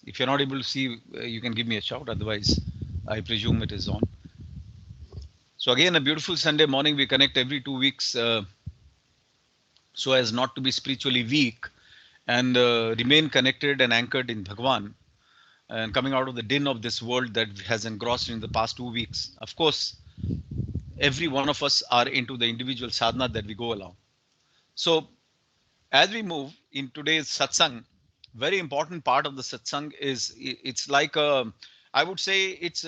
If you're not able to see, you can give me a shout. Otherwise, I presume it is on. So again, a beautiful Sunday morning. We connect every 2 weeks so as not to be spiritually weak and remain connected and anchored in Bhagwan and coming out of the din of this world that has engrossed in the past 2 weeks. Of course, every one of us are into the individual sadhana that we go along. So as we move in today's satsang, very important part of the satsang is it's like I would say it's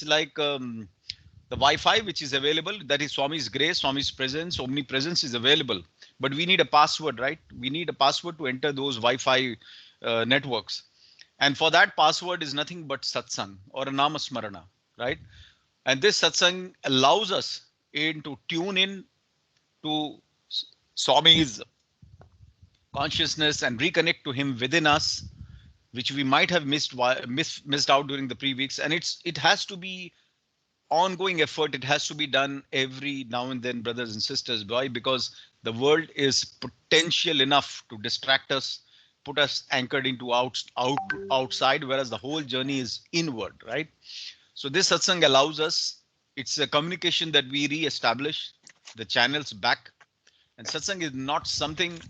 like the Wi-Fi which is available. That is Swami's grace, Swami's presence, omnipresence is available. But we need a password, right? We need a password to enter those Wi-Fi networks. And for that password is nothing but satsang or a namasmarana, right? And this satsang allows us in to tune in to Swami's consciousness and reconnect to him within us, which we might have missed out during the pre-weeks. And it has to be ongoing effort. It has to be done every now and then, brothers and sisters. Why? Because the world is potential enough to distract us, put us anchored into outside, whereas the whole journey is inward, right? So this satsang allows us, it's a communication that we re-establish the channels back. And satsang is not something,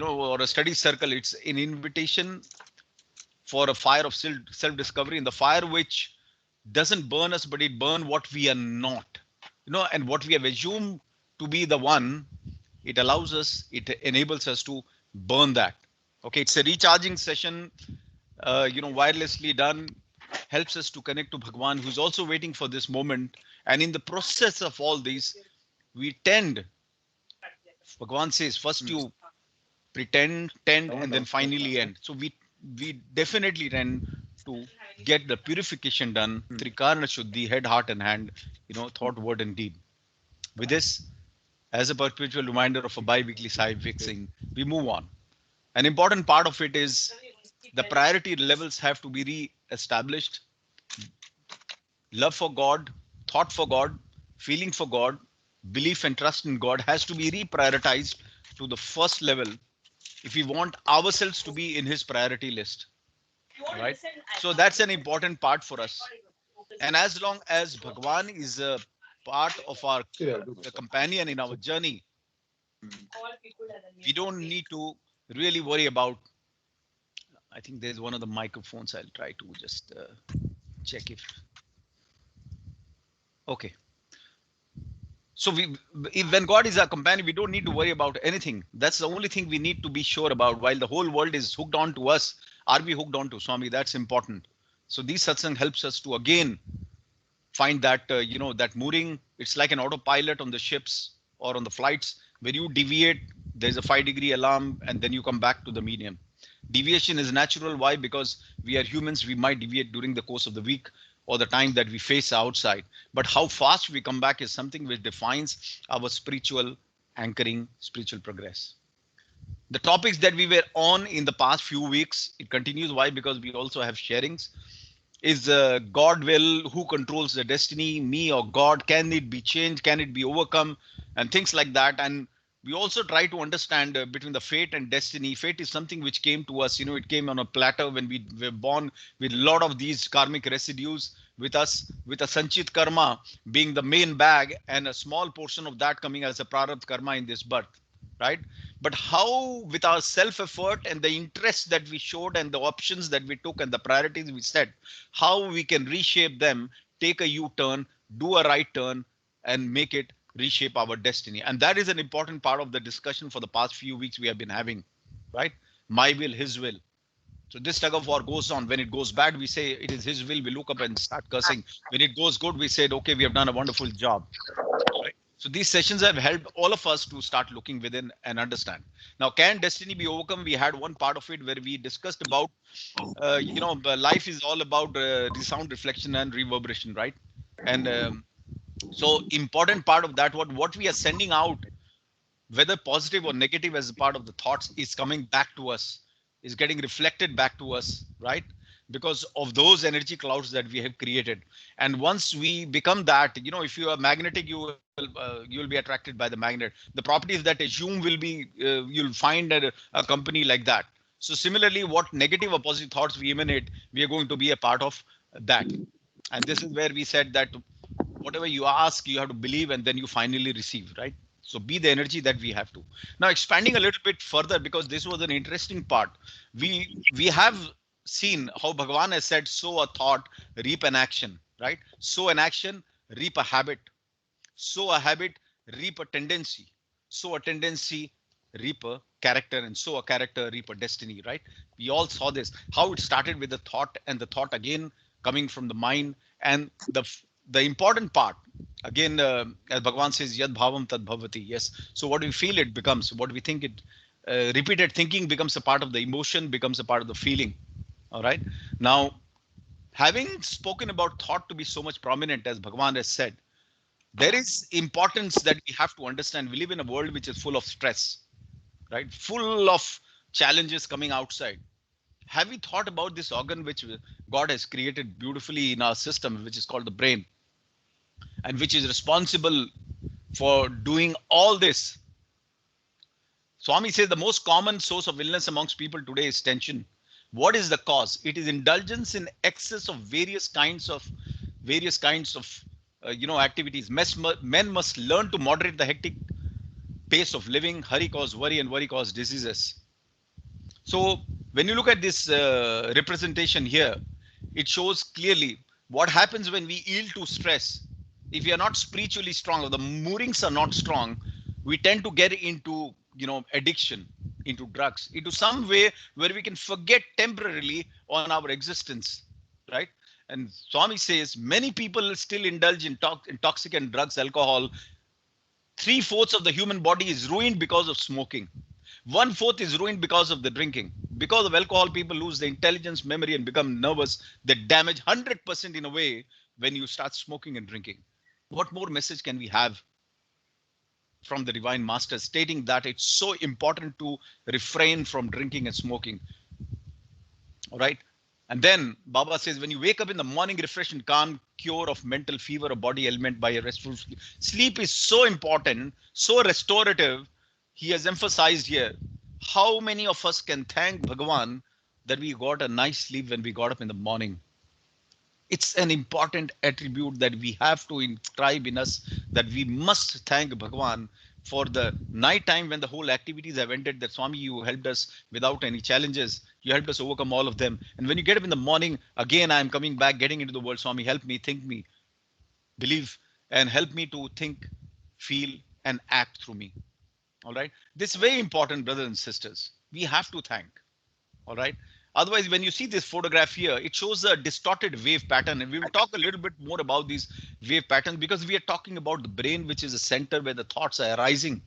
or a study circle. It's an invitation for a fire of self-discovery, in the fire which doesn't burn us, but it burn what we are not, and what we have assumed to be the one. It allows us, it enables us to burn that. Okay, it's a recharging session, wirelessly done, helps us to connect to Bhagwan, who's also waiting for this moment. And in the process of all these, we tend, Bhagwan says, first you pretend, tend, and then finally end. So we definitely tend to get the purification done, Trikarna Shuddhi, head, heart, and hand, thought, word, and deed. With this, as a perpetual reminder of a bi-weekly side fixing, we move on. An important part of it is the priority levels have to be re-established. Love for God, thought for God, feeling for God, belief and trust in God has to be reprioritized to the first level if we want ourselves to be in his priority list, right? So that's an important part for us. And as long as Bhagwan is a part of our the companion in our journey, we don't need to really worry about. I think there's one of the microphones. I'll try to just check okay. So when God is our companion, we don't need to worry about anything. That's the only thing we need to be sure about. While the whole world is hooked on to us, are we hooked on to Swami? That's important. So these satsang helps us to again find that, that mooring. It's like an autopilot on the ships or on the flights. When you deviate, there's a 5-degree alarm and then you come back to the medium. Deviation is natural. Why? Because we are humans. We might deviate during the course of the week or the time that we face outside. But how fast we come back is something which defines our spiritual anchoring, spiritual progress. The topics that we were on in the past few weeks, it continues. Why? Because we also have sharings. Is God will, who controls the destiny, me or God? Can it be changed? Can it be overcome? And things like that. And we also try to understand between the fate and destiny. Fate is something which came to us, it came on a platter when we were born with a lot of these karmic residues with us, with a sanchit karma being the main bag and a small portion of that coming as a prarabdha karma in this birth, right? But how, with our self effort and the interest that we showed and the options that we took and the priorities we set, how we can reshape them, take a U-turn, do a right turn, and make it reshape our destiny. And that is an important part of the discussion for the past few weeks we have been having, right? My will, his will. So this tug of war goes on. When it goes bad, we say it is his will. We look up and start cursing. When it goes good, we said, okay, we have done a wonderful job. Right? So these sessions have helped all of us to start looking within and understand. Now, can destiny be overcome? We had one part of it where we discussed about, life is all about sound reflection and reverberation, right? And so important part of that, what we are sending out, whether positive or negative as a part of the thoughts, is coming back to us, is getting reflected back to us, right? Because of those energy clouds that we have created. And once we become that, if you are magnetic, you will be attracted by the magnet. The properties that assume will be, you'll find a company like that. So similarly, what negative or positive thoughts we emanate, we are going to be a part of that. And this is where we said that whatever you ask, you have to believe, and then you finally receive, right? So be the energy that we have to. Now expanding a little bit further, because this was an interesting part. We have seen how Bhagavan has said, sow a thought, reap an action, right? Sow an action, reap a habit. Sow a habit, reap a tendency. Sow a tendency, reap a character, and sow a character, reap a destiny, right? We all saw this, how it started with the thought, and the thought again coming from the mind. And the important part, again, as Bhagavan says, yad bhavam tad bhavati. Yes. So what we feel, it becomes. What we think, it repeated thinking becomes a part of the emotion, becomes a part of the feeling. All right. Now, having spoken about thought to be so much prominent, as Bhagavan has said, there is importance that we have to understand. We live in a world which is full of stress, right? Full of challenges coming outside. Have we thought about this organ which God has created beautifully in our system, which is called the brain, and which is responsible for doing all this? Swami says the most common source of illness amongst people today is tension. What is the cause? It is indulgence in excess of activities. Men must learn to moderate the hectic pace of living. Hurry cause worry, and worry cause diseases. So when you look at this representation here, it shows clearly what happens when we yield to stress. If we are not spiritually strong, or the moorings are not strong, we tend to get into addiction, into drugs, into some way where we can forget temporarily on our existence, right? And Swami says many people still indulge in intoxicant drugs, alcohol. 3/4 of the human body is ruined because of smoking. 1/4 is ruined because of the drinking. Because of alcohol, people lose their intelligence, memory, and become nervous. They damage 100% in a way when you start smoking and drinking. What more message can we have from the Divine Master stating that it's so important to refrain from drinking and smoking? All right. And then Baba says, when you wake up in the morning, refreshed and calm, cure of mental fever or body ailment by a restful sleep. Sleep is so important, so restorative. He has emphasized here. How many of us can thank Bhagavan that we got a nice sleep when we got up in the morning? It's an important attribute that we have to inscribe in us, that we must thank Bhagavan for the night time when the whole activities have ended, that Swami, you helped us without any challenges. You helped us overcome all of them. And when you get up in the morning, again, I'm coming back, getting into the world. Swami, help me, think me, believe, and help me to think, feel, and act through me. All right. This is very important, brothers and sisters. We have to thank. All right. Otherwise, when you see this photograph here, it shows a distorted wave pattern. And we will talk a little bit more about these wave patterns, because we are talking about the brain, which is a center where the thoughts are arising.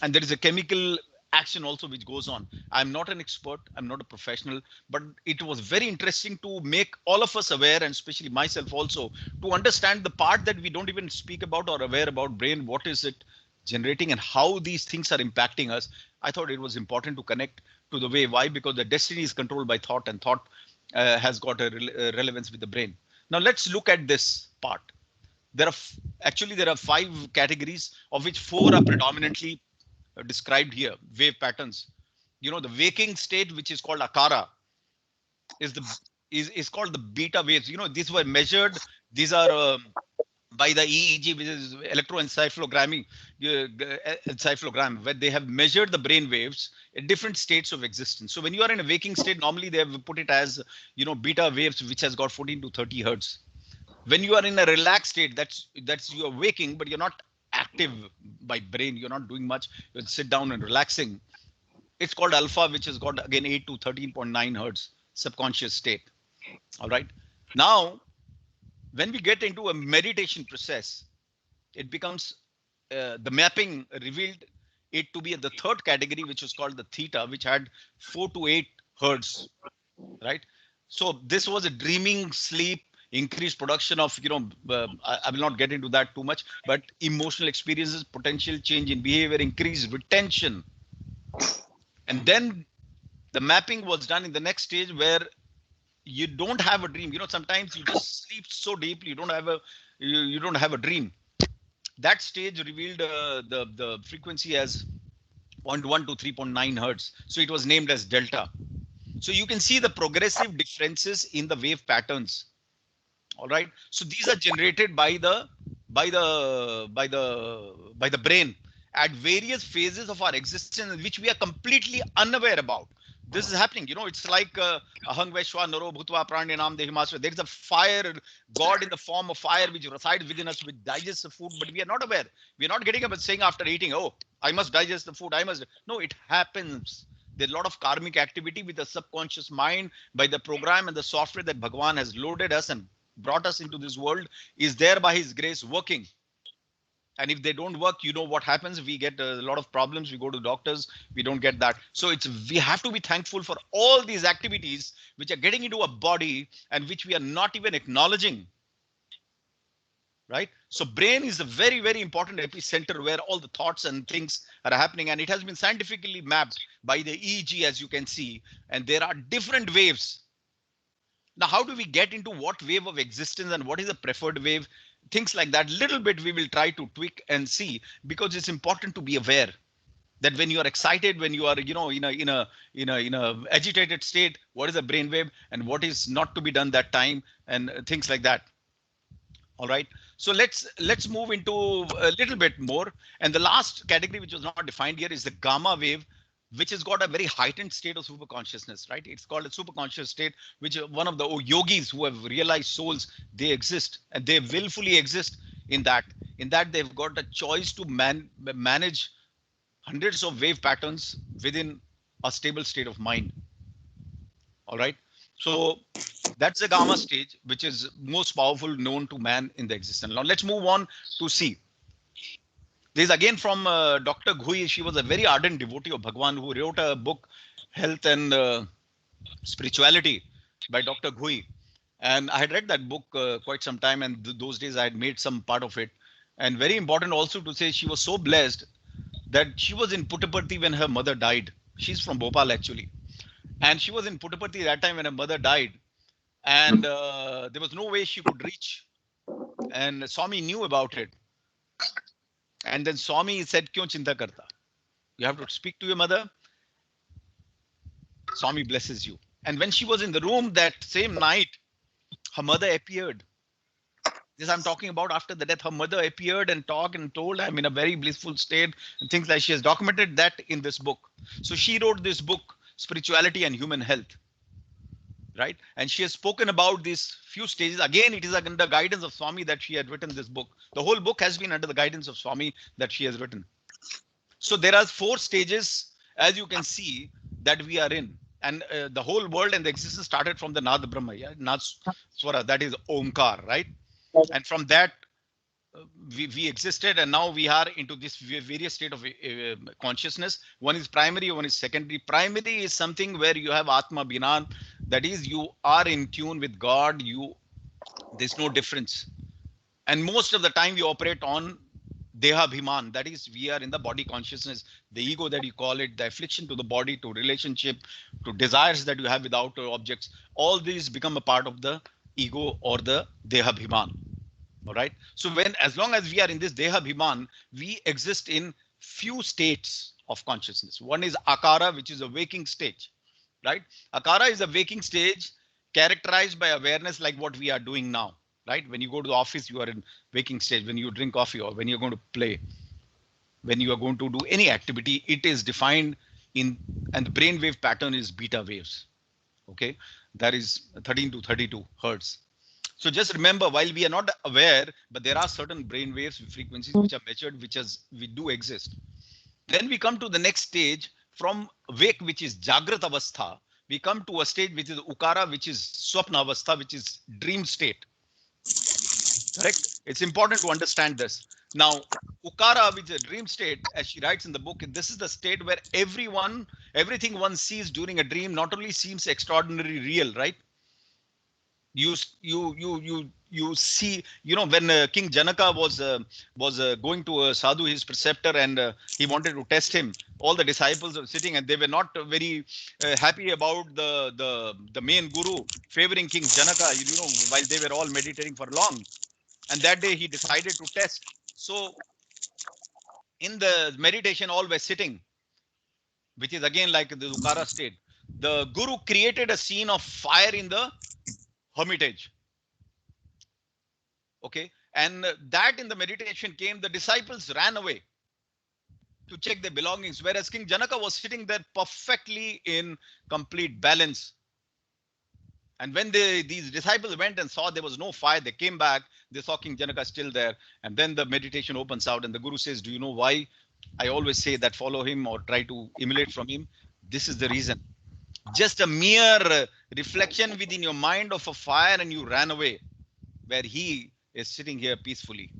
And there is a chemical action also which goes on. I'm not an expert, I'm not a professional, but it was very interesting to make all of us aware, and especially myself also, to understand the part that we don't even speak about or aware about brain. What is it generating and how these things are impacting us? I thought it was important to connect to the way. Why? Because the destiny is controlled by thought, and thought has got a relevance with the brain. Now let's look at this part. There are 5 categories, of which 4 are predominantly described here, wave patterns. The waking state, which is called akara, is called the beta waves. These were measured. These are by the EEG, which is electroencephalogram, where they have measured the brain waves at different states of existence. So when you are in a waking state, normally they have put it as beta waves, which has got 14 to 30 hertz. When you are in a relaxed state, that's you are waking, but you're not active by brain. You're not doing much. You sit down and relaxing. It's called alpha, which has got again 8 to 13.9 hertz subconscious state. All right. Now, when we get into a meditation process, it becomes the mapping revealed it to be the 3rd category, which was called the theta, which had 4 to 8 hertz. Right. So this was a dreaming sleep, increased production of, I will not get into that too much, but emotional experiences, potential change in behavior, increased retention. And then the mapping was done in the next stage, where you don't have a dream. Sometimes you just sleep so deeply, you don't have a dream. That stage revealed the frequency as 0.1 to 3.9 hertz. So it was named as delta. So you can see the progressive differences in the wave patterns. All right. So these are generated by the brain at various phases of our existence, which we are completely unaware about. This is happening. It's like ahang vaishwa naro bhutva pranyanam dehimasra. There is a fire, God in the form of fire, which resides within us, which digests the food, but we are not aware. We are not getting up and saying after eating, oh, I must digest the food. I must. No, it happens. There's a lot of karmic activity with the subconscious mind by the program and the software that Bhagwan has loaded us and brought us into this world is there by his grace working. And if they don't work, you know what happens. We get a lot of problems. We go to doctors, we don't get that. So we have to be thankful for all these activities which are getting into a body and which we are not even acknowledging. Right? So brain is a very, very important epicenter where all the thoughts and things are happening, and it has been scientifically mapped by the EEG, as you can see, and there are different waves. Now, how do we get into what wave of existence and what is the preferred wave? Things like that, little bit we will try to tweak and see, because it's important to be aware that when you are excited, when you are, in a agitated state, what is a brainwave and what is not to be done that time, and things like that. All right. So let's move into a little bit more. And the last category, which was not defined here, is the gamma wave, which has got a very heightened state of super consciousness, right? It's called a super conscious state, which one of the yogis who have realized souls, they exist and they willfully exist in that. In that, they've got a choice to manage hundreds of wave patterns within a stable state of mind. All right. So that's the gamma stage, which is most powerful known to man in the existence. Now let's move on to C. This is again from Dr. Ghui. She was a very ardent devotee of Bhagwan who wrote a book, Health and Spirituality by Dr. Ghui. And I had read that book quite some time, and those days I had made some part of it. And very important also to say, she was so blessed that she was in Puttaparthi when her mother died. She's from Bhopal actually. And she was in Puttaparthi that time when her mother died. And there was no way she could reach. And Swami knew about it. And then Swami said, "Kyun chinta karta? You have to speak to your mother. Swami blesses you." And when she was in the room that same night, her mother appeared. This I'm talking about after the death. Her mother appeared and talked and told, "I'm in a very blissful state," and things like. She has documented that in this book. So she wrote this book, Spirituality and Human Health. Right? And she has spoken about these few stages. Again, it is under guidance of Swami that she had written this book. The whole book has been under the guidance of Swami that she has written. So there are 4 stages, as you can see, that we are in. And the whole world and the existence started from the Nad Brahma, yeah? Nad Swara, that is Omkar, right? And from that, we existed, and now we are into this various state of consciousness. One is primary, one is secondary. Primary is something where you have Atma Binan, that is, you are in tune with God. There's no difference, and most of the time we operate on Deha Bhiman, that is, we are in the body consciousness, the ego that you call it, the affliction to the body, to relationship, to desires that you have with outer objects. All these become a part of the ego or the Deha Bhiman. All right. So as long as we are in this Deha Bhiman, we exist in few states of consciousness. One is Akara, which is a waking stage, right? Akara is a waking stage characterized by awareness, like what we are doing now, right? When you go to the office, you are in waking stage. When you drink coffee, or when you're going to play, when you are going to do any activity, it is defined in, and the brainwave pattern is beta waves. Okay. That is 13 to 32 hertz. So just remember, while we are not aware, but there are certain brain waves, frequencies which are measured, we do exist. Then we come to the next stage from wake, which is Jagrat Avastha. We come to a stage which is Ukara, which is Swapna Avastha, which is dream state. Correct? It's important to understand this. Now, Ukara, which is a dream state, as she writes in the book, this is the state where everything one sees during a dream not only seems extraordinarily real, right? You see, when King Janaka was going to a sadhu, his preceptor, and he wanted to test him. All the disciples were sitting, and they were not very happy about the main guru favoring King Janaka, while they were all meditating for long. And that day he decided to test. So in the meditation, all were sitting, which is again like the Ukara state. the Guru created a scene of fire in the hermitage. Okay. And that in the meditation came, the disciples ran away to check their belongings, whereas King Janaka was sitting there perfectly in complete balance. And when these disciples went and saw there was no fire, they came back, they saw King Janaka still there. And then the meditation opens out and the Guru says, do you know why I always say that follow him or try to emulate from him? This is the reason. Just a mere reflection within your mind of a fire and you ran away, where he is sitting here peacefully.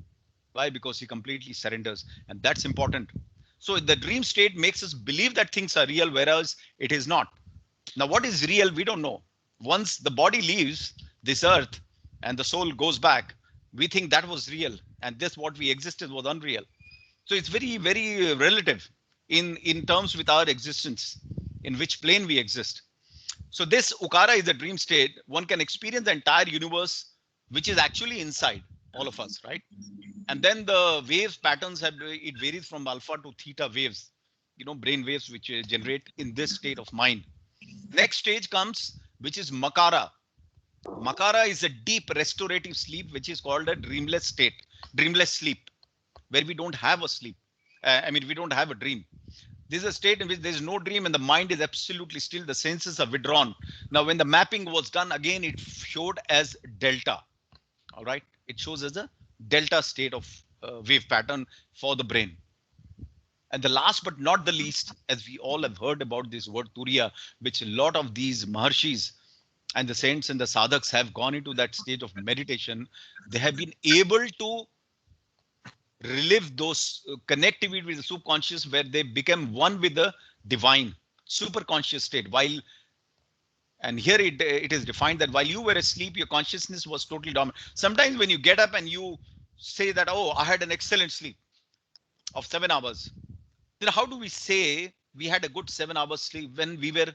Why? Because he completely surrenders. And that's important. So the dream state makes us believe that things are real, whereas it is not. Now, what is real? We don't know. Once the body leaves this earth and the soul goes back, we think that was real. And this, what we existed, was unreal. So it's very, very relative in terms with our existence, in which plane we exist. So this Ukara is a dream state. One can experience the entire universe, which is actually inside all of us, right? And then the waves patterns have, it varies from alpha to theta waves, brain waves, which generate in this state of mind. Next stage comes, which is Makara. Makara is a deep restorative sleep, which is called a dreamless state, dreamless sleep, where we don't have a sleep. We don't have a dream. This is a state in which there is no dream and the mind is absolutely still. The senses are withdrawn. Now, when the mapping was done, again, it showed as delta. All right. It shows as a delta state of wave pattern for the brain. And the last but not the least, as we all have heard about this word Turiya, which a lot of these Maharshis and the saints and the sadhaks have gone into that state of meditation, they have been able to relive those connectivity with the subconscious, where they become one with the divine super conscious state. While, and here it is defined that while you were asleep, your consciousness was totally dominant. Sometimes when you get up and you say that, oh, I had an excellent sleep of 7 hours, then how do we say we had a good 7 hours sleep when we were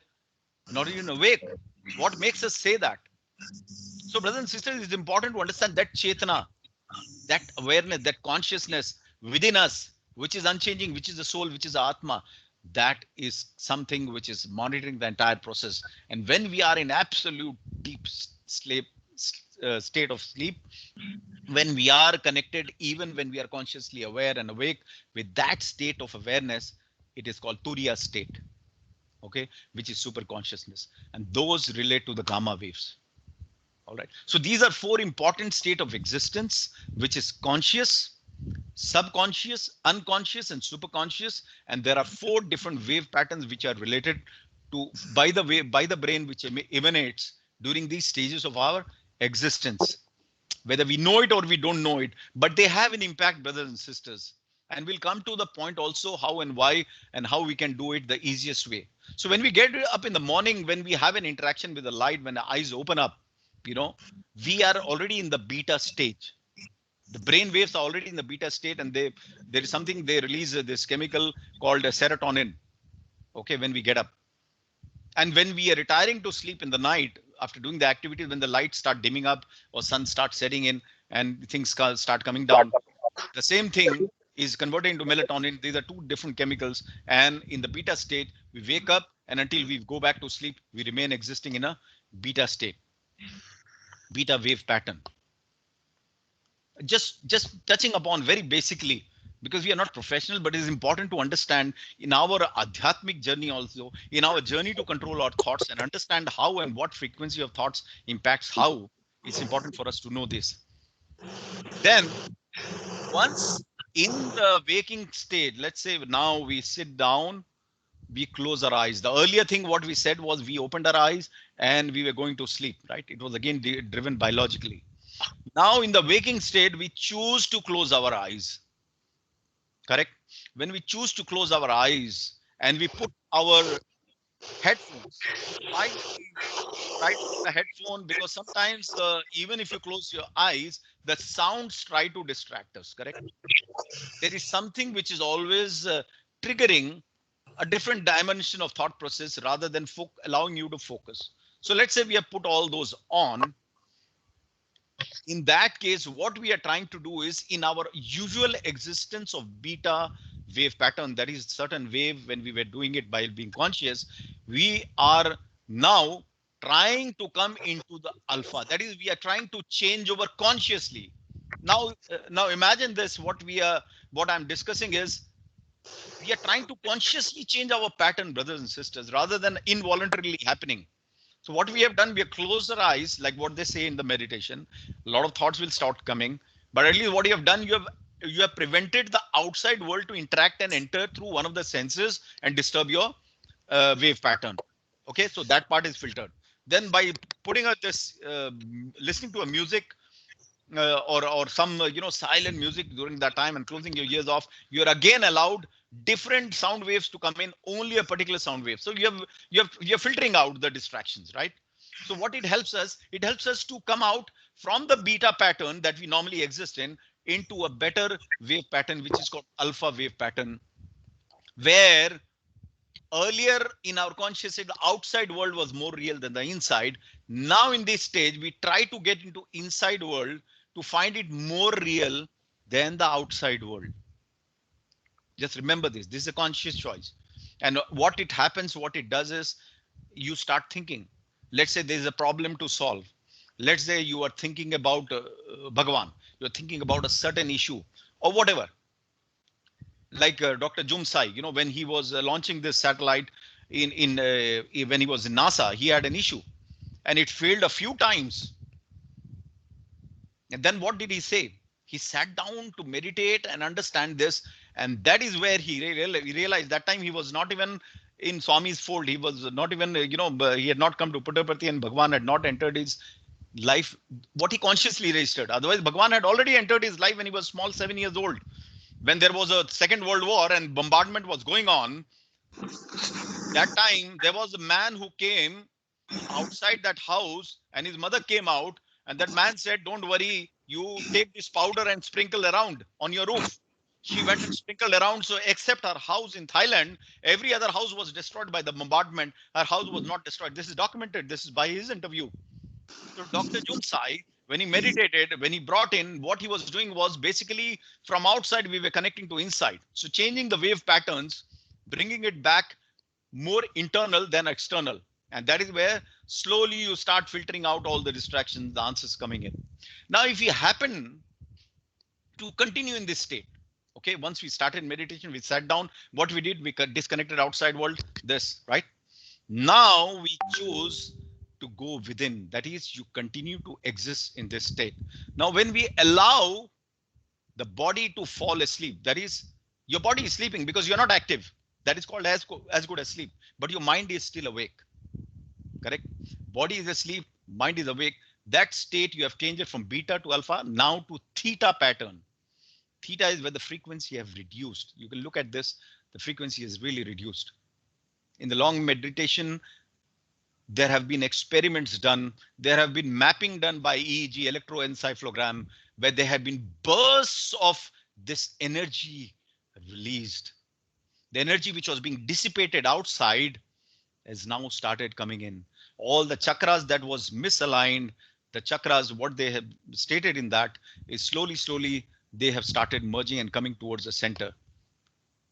not even awake? What makes us say that? So, brothers and sisters, it's important to understand that Chetana, that awareness, that consciousness within us, which is unchanging, which is the soul, which is the Atma, that is something which is monitoring the entire process. And when we are in absolute deep sleep, state of sleep, when we are connected, even when we are consciously aware and awake, with that state of awareness, it is called Turiya state, okay, which is super consciousness. And those relate to the gamma waves. All right. So these are 4 important states of existence, which is conscious, subconscious, unconscious, and superconscious. And there are 4 different wave patterns which are related to by the brain, which emanates during these stages of our existence, whether we know it or we don't know it, but they have an impact, brothers and sisters. And we'll come to the point also how and why and how we can do it the easiest way. So when we get up in the morning, when we have an interaction with the light, when the eyes open up, we are already in the beta stage. The brain waves are already in the beta state, and there is something they release this chemical called serotonin. Okay, when we get up, and when we are retiring to sleep in the night after doing the activities, when the lights start dimming up or sun starts setting in and things start coming down, the same thing is converted into melatonin. These are 2 different chemicals, and in the beta state, we wake up, and until we go back to sleep, we remain existing in a beta state. Beta wave pattern. Just touching upon very basically, because we are not professional, but it is important to understand in our adhyatmic journey also, in our journey to control our thoughts and understand how and what frequency of thoughts impacts how. It's important for us to know this. Then once in the waking state, let's say now we sit down, we close our eyes. The earlier thing what we said was we opened our eyes and we were going to sleep, right? It was again driven biologically. Now in the waking state, we choose to close our eyes. Correct? When we choose to close our eyes and we put our headphones, why try to put a headphone? Because sometimes even if you close your eyes, the sounds try to distract us. Correct? There is something which is always triggering a different dimension of thought process rather than allowing you to focus. So let's say we have put all those on. In that case, what we are trying to do is, in our usual existence of beta wave pattern, that is certain wave when we were doing it by being conscious, We are now trying to come into the alpha. That is, we are trying to change over consciously. Now imagine this. What I'm discussing is we are trying to consciously change our pattern, brothers and sisters, rather than involuntarily happening. So what we have done, we have closed our eyes, like what they say in the meditation. A lot of thoughts will start coming, but at least what you have done, you have prevented the outside world to interact and enter through one of the senses and disturb your wave pattern. Okay, so that part is filtered. Then by putting out this, listening to a music, or some silent music during that time and closing your ears off, you're again allowed different sound waves to come in, only a particular sound wave. So you're filtering out the distractions, right? So what it helps us to come out from the beta pattern that we normally exist in into a better wave pattern, which is called alpha wave pattern, where earlier in our consciousness the outside world was more real than the inside. Now in this stage we try to get into inside world to find it more real than the outside world. Just remember this is a conscious choice. And what it does is you start thinking. Let's say there's a problem to solve. Let's say you are thinking about Bhagavan, you're thinking about a certain issue or whatever, like Dr. Jumsai, when he was launching this satellite when he was in NASA, he had an issue and it failed a few times. And then what did he say? He sat down to meditate and understand this, and that is where he realized that time he was not even in Swami's fold. He was not even, he had not come to Puttaparthi, and Bhagwan had not entered his life. What he consciously registered. Otherwise, Bhagwan had already entered his life when he was small, 7 years old. When there was a Second World War and bombardment was going on, that time there was a man who came outside that house and his mother came out, and that man said, "Don't worry, you take this powder and sprinkle around on your roof." She went and sprinkled around. So except her house in Thailand, every other house was destroyed by the bombardment. Her house was not destroyed. This is documented. This is by his interview. So Dr. Junsai, when he meditated, when he brought in, what he was doing was basically from outside, we were connecting to inside. So changing the wave patterns, bringing it back more internal than external. And that is where slowly you start filtering out all the distractions, the answers coming in. Now, if you happen to continue in this state, okay, once we started meditation, we sat down, what we did, we disconnected outside world, this, right? Now we choose to go within. That is, you continue to exist in this state. Now, when we allow the body to fall asleep, that is, your body is sleeping because you're not active. That is called as good as sleep. But your mind is still awake. Correct? Body is asleep, mind is awake. That state you have changed it from beta to alpha, now to theta pattern. Theta is where the frequency have reduced. You can look at this. The frequency is really reduced. In the long meditation, there have been experiments done. There have been mapping done by EEG, electroencephalogram, where there have been bursts of this energy released. The energy which was being dissipated outside has now started coming in. All the chakras that was misaligned, the chakras, what they have stated in that is slowly, they have started merging and coming towards the center.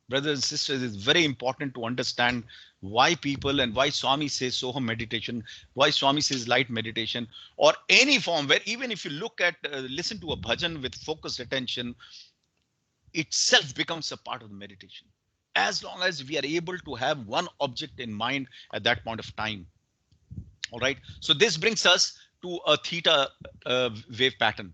Brothers and sisters, it's very important to understand why people and why Swami says Soham meditation, why Swami says light meditation, or any form where even if you look at, listen to a bhajan with focused attention, itself becomes a part of the meditation. As long as we are able to have one object in mind at that point of time. All right. So this brings us to a theta wave pattern.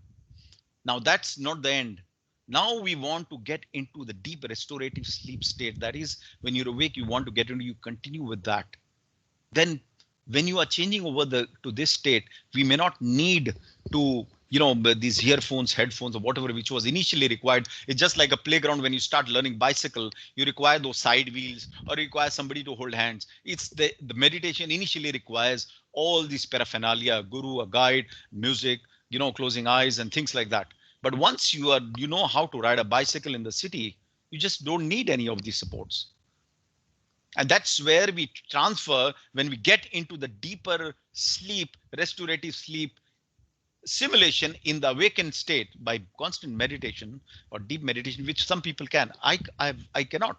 Now that's not the end. Now we want to get into the deep restorative sleep state. That is, when you're awake, you want to get into, you continue with that. Then when you are changing over to this state, we may not need to, these earphones, headphones, or whatever, which was initially required. It's just like a playground. When you start learning bicycle, you require those side wheels or require somebody to hold hands. It's the meditation initially requires all these paraphernalia, guru, a guide, music, closing eyes and things like that. But once you know how to ride a bicycle in the city, you just don't need any of these supports. And that's where we transfer when we get into the deeper sleep, restorative sleep simulation in the awakened state by constant meditation or deep meditation, which some people can. I cannot.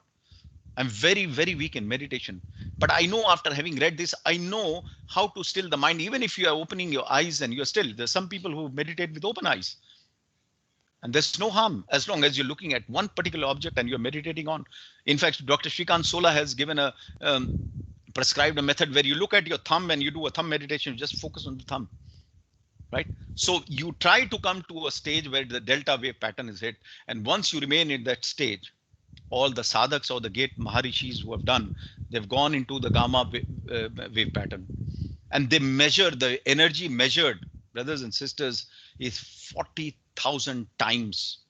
I'm very, very weak in meditation. But I know after having read this, I know how to still the mind, even if you are opening your eyes and you're still, there's some people who meditate with open eyes. And there's no harm as long as you're looking at one particular object and you're meditating on. In fact, Dr. Shrikant Sola has given a prescribed a method where you look at your thumb and you do a thumb meditation, you just focus on the thumb. Right? So you try to come to a stage where the delta wave pattern is hit. And once you remain in that stage, all the sadhaks or the gate maharishis who have done, they've gone into the gamma wave pattern. And they measure the energy measured, brothers and sisters, is 40,000 times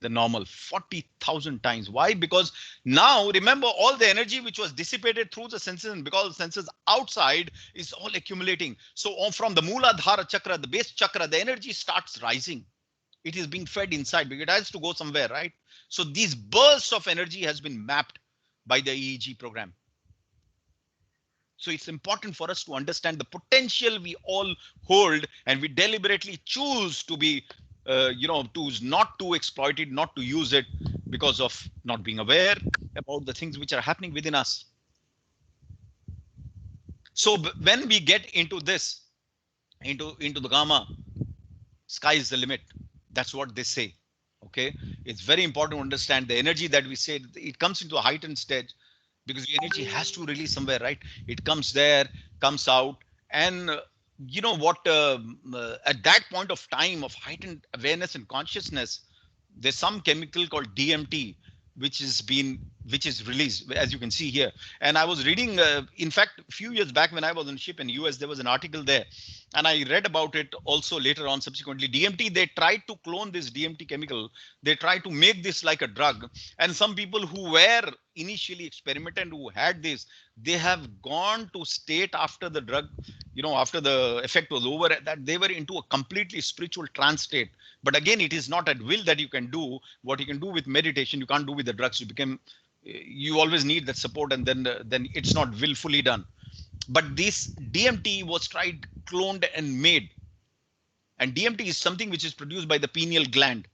the normal, 40,000 times. Why? Because now remember all the energy which was dissipated through the senses, and because the senses outside is all accumulating. So from the Mooladhara chakra, the base chakra, the energy starts rising. It is being fed inside because it has to go somewhere, right? So these bursts of energy has been mapped by the EEG program. So it's important for us to understand the potential we all hold, and we deliberately choose to be, not to exploit it, not to use it because of not being aware about the things which are happening within us. So when we get into this, into the gamma, sky is the limit. That's what they say. Okay, it's very important to understand the energy that we say, it comes into a heightened stage because the energy has to release somewhere, right? It comes there, comes out, and you know what? At that point of time of heightened awareness and consciousness, there's some chemical called DMT, which is released, as you can see here. And I was reading, in fact, a few years back when I was on ship in US, there was an article there, and I read about it also later on subsequently. DMT, they tried to clone this DMT chemical. They tried to make this like a drug. And some people who were initially experimented, who had this, they have gone to state after the drug, after the effect was over, that they were into a completely spiritual trance state. But again, it is not at will that you can do what you can do with meditation. You can't do with the drugs. You always need that support, and then it's not willfully done. But this DMT was tried, cloned, and made. And DMT is something which is produced by the pineal gland,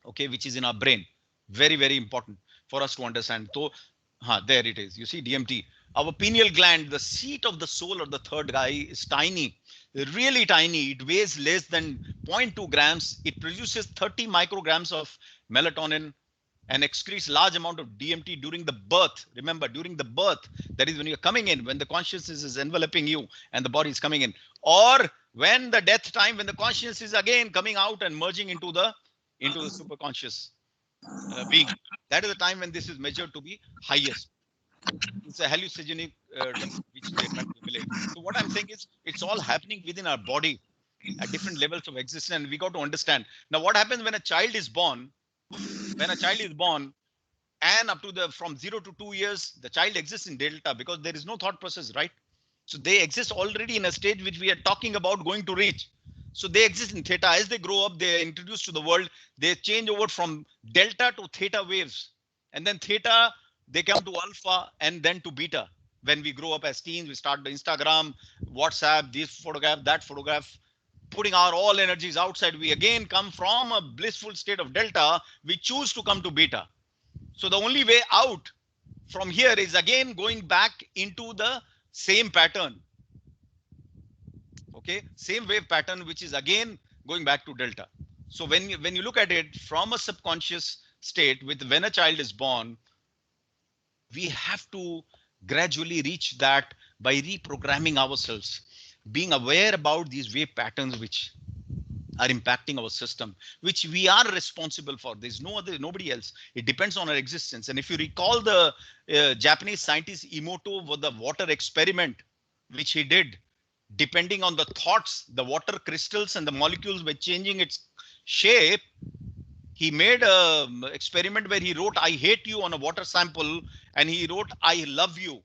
okay, which is in our brain. Very, very important for us to understand. So, there it is. You see DMT. Our pineal gland, the seat of the soul or the third eye, is tiny, really tiny. It weighs less than 0.2 grams. It produces 30 micrograms of melatonin and excretes large amount of DMT during the birth. Remember, during the birth, that is when you're coming in, when the consciousness is enveloping you and the body is coming in, or when the death time, when the consciousness is again coming out and merging into the superconscious being. That is the time when this is measured to be highest. It's a hallucinogenic drug which they manipulate. So what I'm saying is, it's all happening within our body at different levels of existence, and we got to understand. Now, what happens when a child is born? When a child is born, and up to from 0 to 2 years, the child exists in delta because there is no thought process, right? So they exist already in a stage which we are talking about going to reach. So they exist in theta. As they grow up, they are introduced to the world. They change over from delta to theta waves, and then theta, they come to alpha, and then to beta. When we grow up as teens, we start the Instagram, WhatsApp, this photograph, that photograph, putting our all energies outside. We again come from a blissful state of delta. We choose to come to beta. So the only way out from here is again going back into the same pattern. Okay, same wave pattern, which is again going back to delta. So when you look at it from a subconscious state, when a child is born, we have to gradually reach that by reprogramming ourselves, being aware about these wave patterns which are impacting our system, which we are responsible for. There's nobody else. It depends on our existence. And if you recall the Japanese scientist Emoto with the water experiment, which he did, depending on the thoughts, the water crystals and the molecules were changing its shape. He made an experiment where he wrote, "I hate you" on a water sample, and he wrote, "I love you."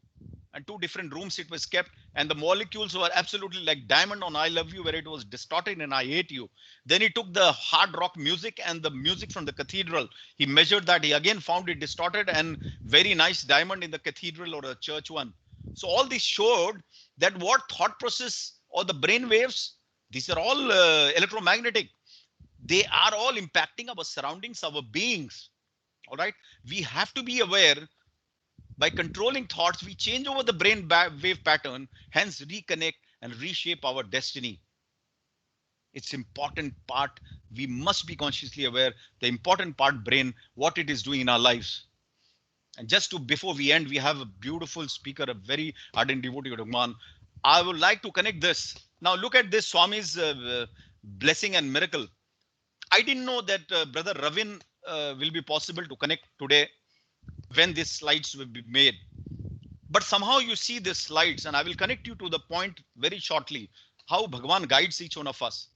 And two different rooms it was kept, and the molecules were absolutely like diamond on "I love you," where it was distorted in "I hate you." Then he took the hard rock music and the music from the cathedral. He measured that. He again found it distorted and very nice diamond in the cathedral or a church one. So all this showed that what thought process or the brain waves, these are all electromagnetic. They are all impacting our surroundings, our beings. All right. We have to be aware By controlling thoughts, we change over the brain wave pattern, hence reconnect and reshape our destiny. It's important part. We must be consciously aware the important part brain, what it is doing in our lives. And just to before we end, we have a beautiful speaker, a very ardent devotee of Bhagwan. I would like to connect this. Now look at this Swami's blessing and miracle. I didn't know that Brother Ravin will be possible to connect today when these slides will be made. But somehow you see these slides, and I will connect you to the point very shortly, how Bhagwan guides each one of us.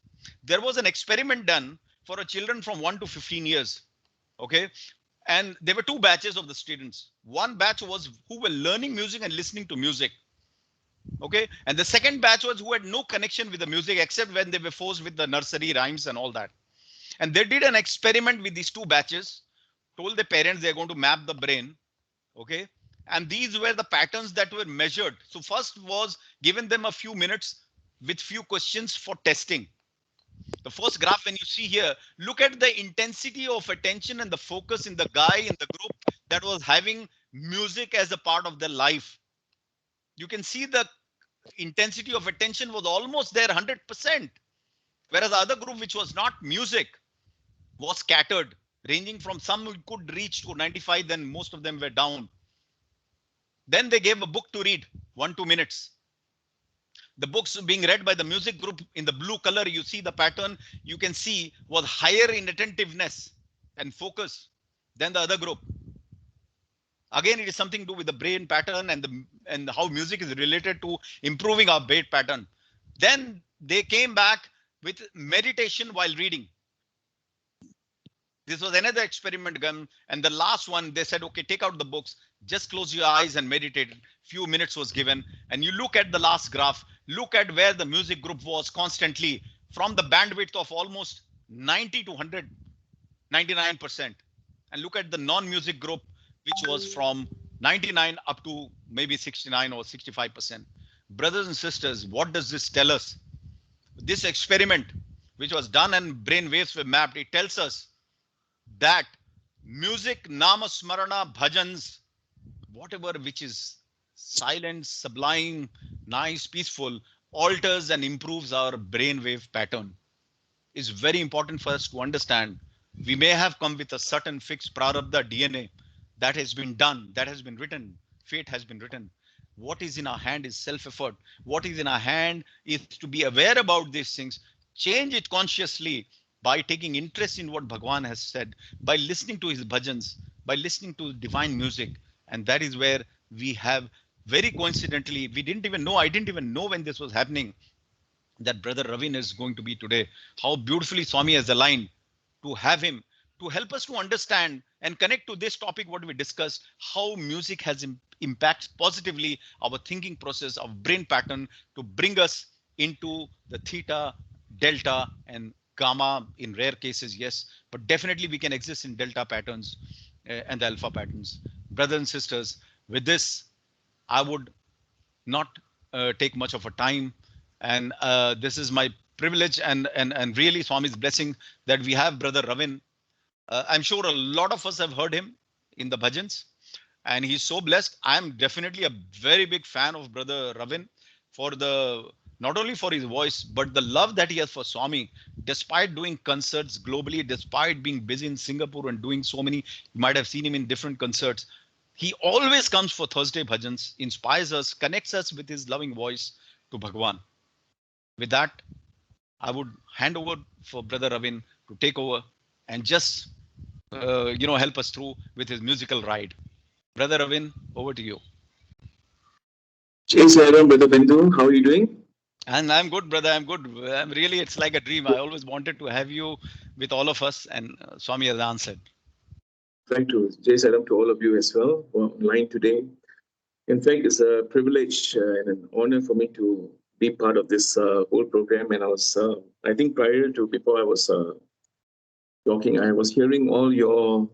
There was an experiment done for a children from 1 to 15 years. Okay. And there were two batches of the students. One batch was who were learning music and listening to music. Okay. And the second batch was who had no connection with the music except when they were forced with the nursery rhymes and all that. And they did an experiment with these two batches, told the parents they're going to map the brain. Okay. And these were the patterns that were measured. So first was given them a few minutes with few questions for testing. The first graph, when you see here, look at the intensity of attention and the focus in the guy in the group that was having music as a part of their life. You can see the intensity of attention was almost there 100%. Whereas the other group, which was not music, was scattered, ranging from some who could reach to 95, then most of them were down. Then they gave a book to read, 1-2 minutes. The books being read by the music group in the blue color, you see the pattern, you can see was higher in attentiveness and focus than the other group. Again, it is something to do with the brain pattern and how music is related to improving our brain pattern. Then they came back with meditation while reading. This was another experiment done. And the last one, they said, okay, take out the books, just close your eyes and meditate. Few minutes was given. And you look at the last graph, look at where the music group was constantly from the bandwidth of almost 90 to 100, 99%. And look at the non-music group, which was from 99 up to maybe 69 or 65%. Brothers and sisters, what does this tell us? This experiment, which was done and brain waves were mapped, it tells us that music, nama smarana, bhajans, whatever which is silent, sublime, nice, peaceful, alters and improves our brainwave pattern. Is very important for us to understand. We may have come with a certain fixed prarabdha DNA that has been done, that has been written, fate has been written. What is in our hand is self-effort. What is in our hand is to be aware about these things, change it consciously by taking interest in what Bhagwan has said, by listening to his bhajans, by listening to divine music. And that is where we have, very coincidentally, we didn't even know, I didn't even know when this was happening, that Brother Ravin is going to be today. How beautifully Swami has aligned to have him, to help us to understand and connect to this topic, what we discussed, how music has impacts positively our thinking process, our brain pattern, to bring us into the theta, delta, and gamma in rare cases, yes, but definitely we can exist in delta patterns and the alpha patterns. Brothers and sisters, with this, I would not take much of a time. And this is my privilege and really Swami's blessing that we have Brother Ravin. I'm sure a lot of us have heard him in the bhajans, and he's so blessed. I'm definitely a very big fan of Brother Ravin for the, not only for his voice, but the love that he has for Swami, despite doing concerts globally, despite being busy in Singapore and doing so many, you might have seen him in different concerts. He always comes for Thursday bhajans, inspires us, connects us with his loving voice to Bhagwan. With that, I would hand over for Brother Ravin to take over and just, help us through with his musical ride. Brother Ravin, over to you. Jai Sairam, Brother Bindu. How are you doing? And I'm good, brother. I'm good. I'm really, it's like a dream. I always wanted to have you with all of us, and Swami has answered. Thank you. Jai Sairam to all of you as well who are online today. In fact, it's a privilege and an honor for me to be part of this whole program. And I was, I think prior to, before I was talking, I was hearing all your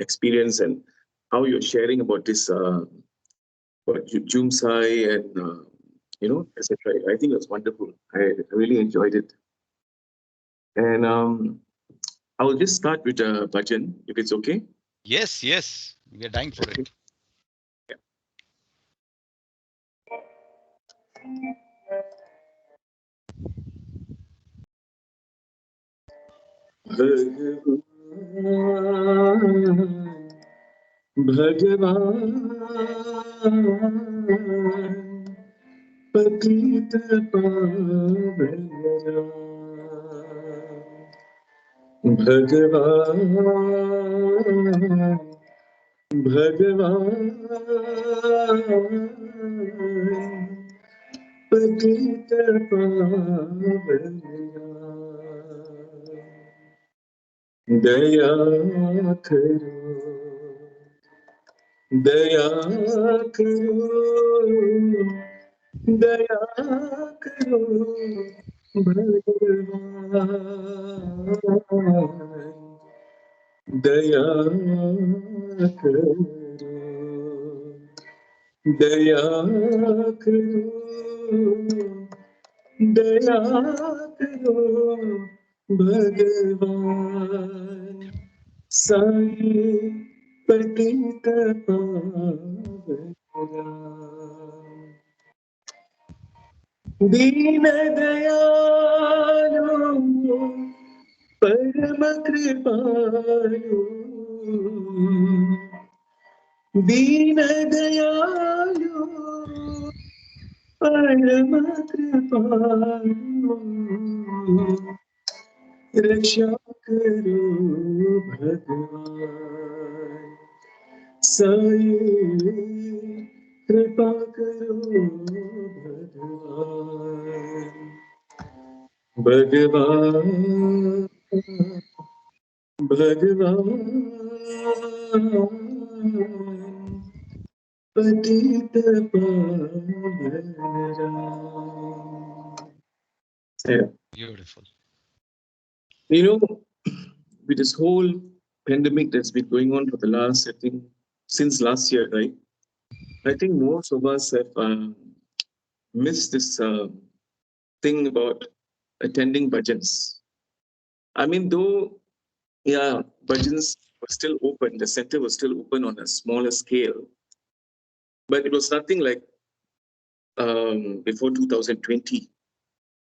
experience and how you're sharing about this, Jumsai and, etc. I think it was wonderful. I really enjoyed it. And I will just start with a bhajan, if it's okay. Yes, we are dying for it. भगवान पतित पावन भगवान भगवान पतित पावन दया करो दया करो दया करो भगवान दया करो दया करो दया करो भगवान साई पतित पावन दीन दयालु परम कृपालु दीन दयालु परम कृपालु रक्षा करो भगवान साई कृपा करो भगवान भगवान पतित पावन Beautiful. You know, with this whole pandemic that's been going on for the last, I think, since last year, right? I think most of us have missed this thing about attending bhajans. I mean, though, yeah, bhajans were still open, the center was still open on a smaller scale, but it was nothing like before 2020,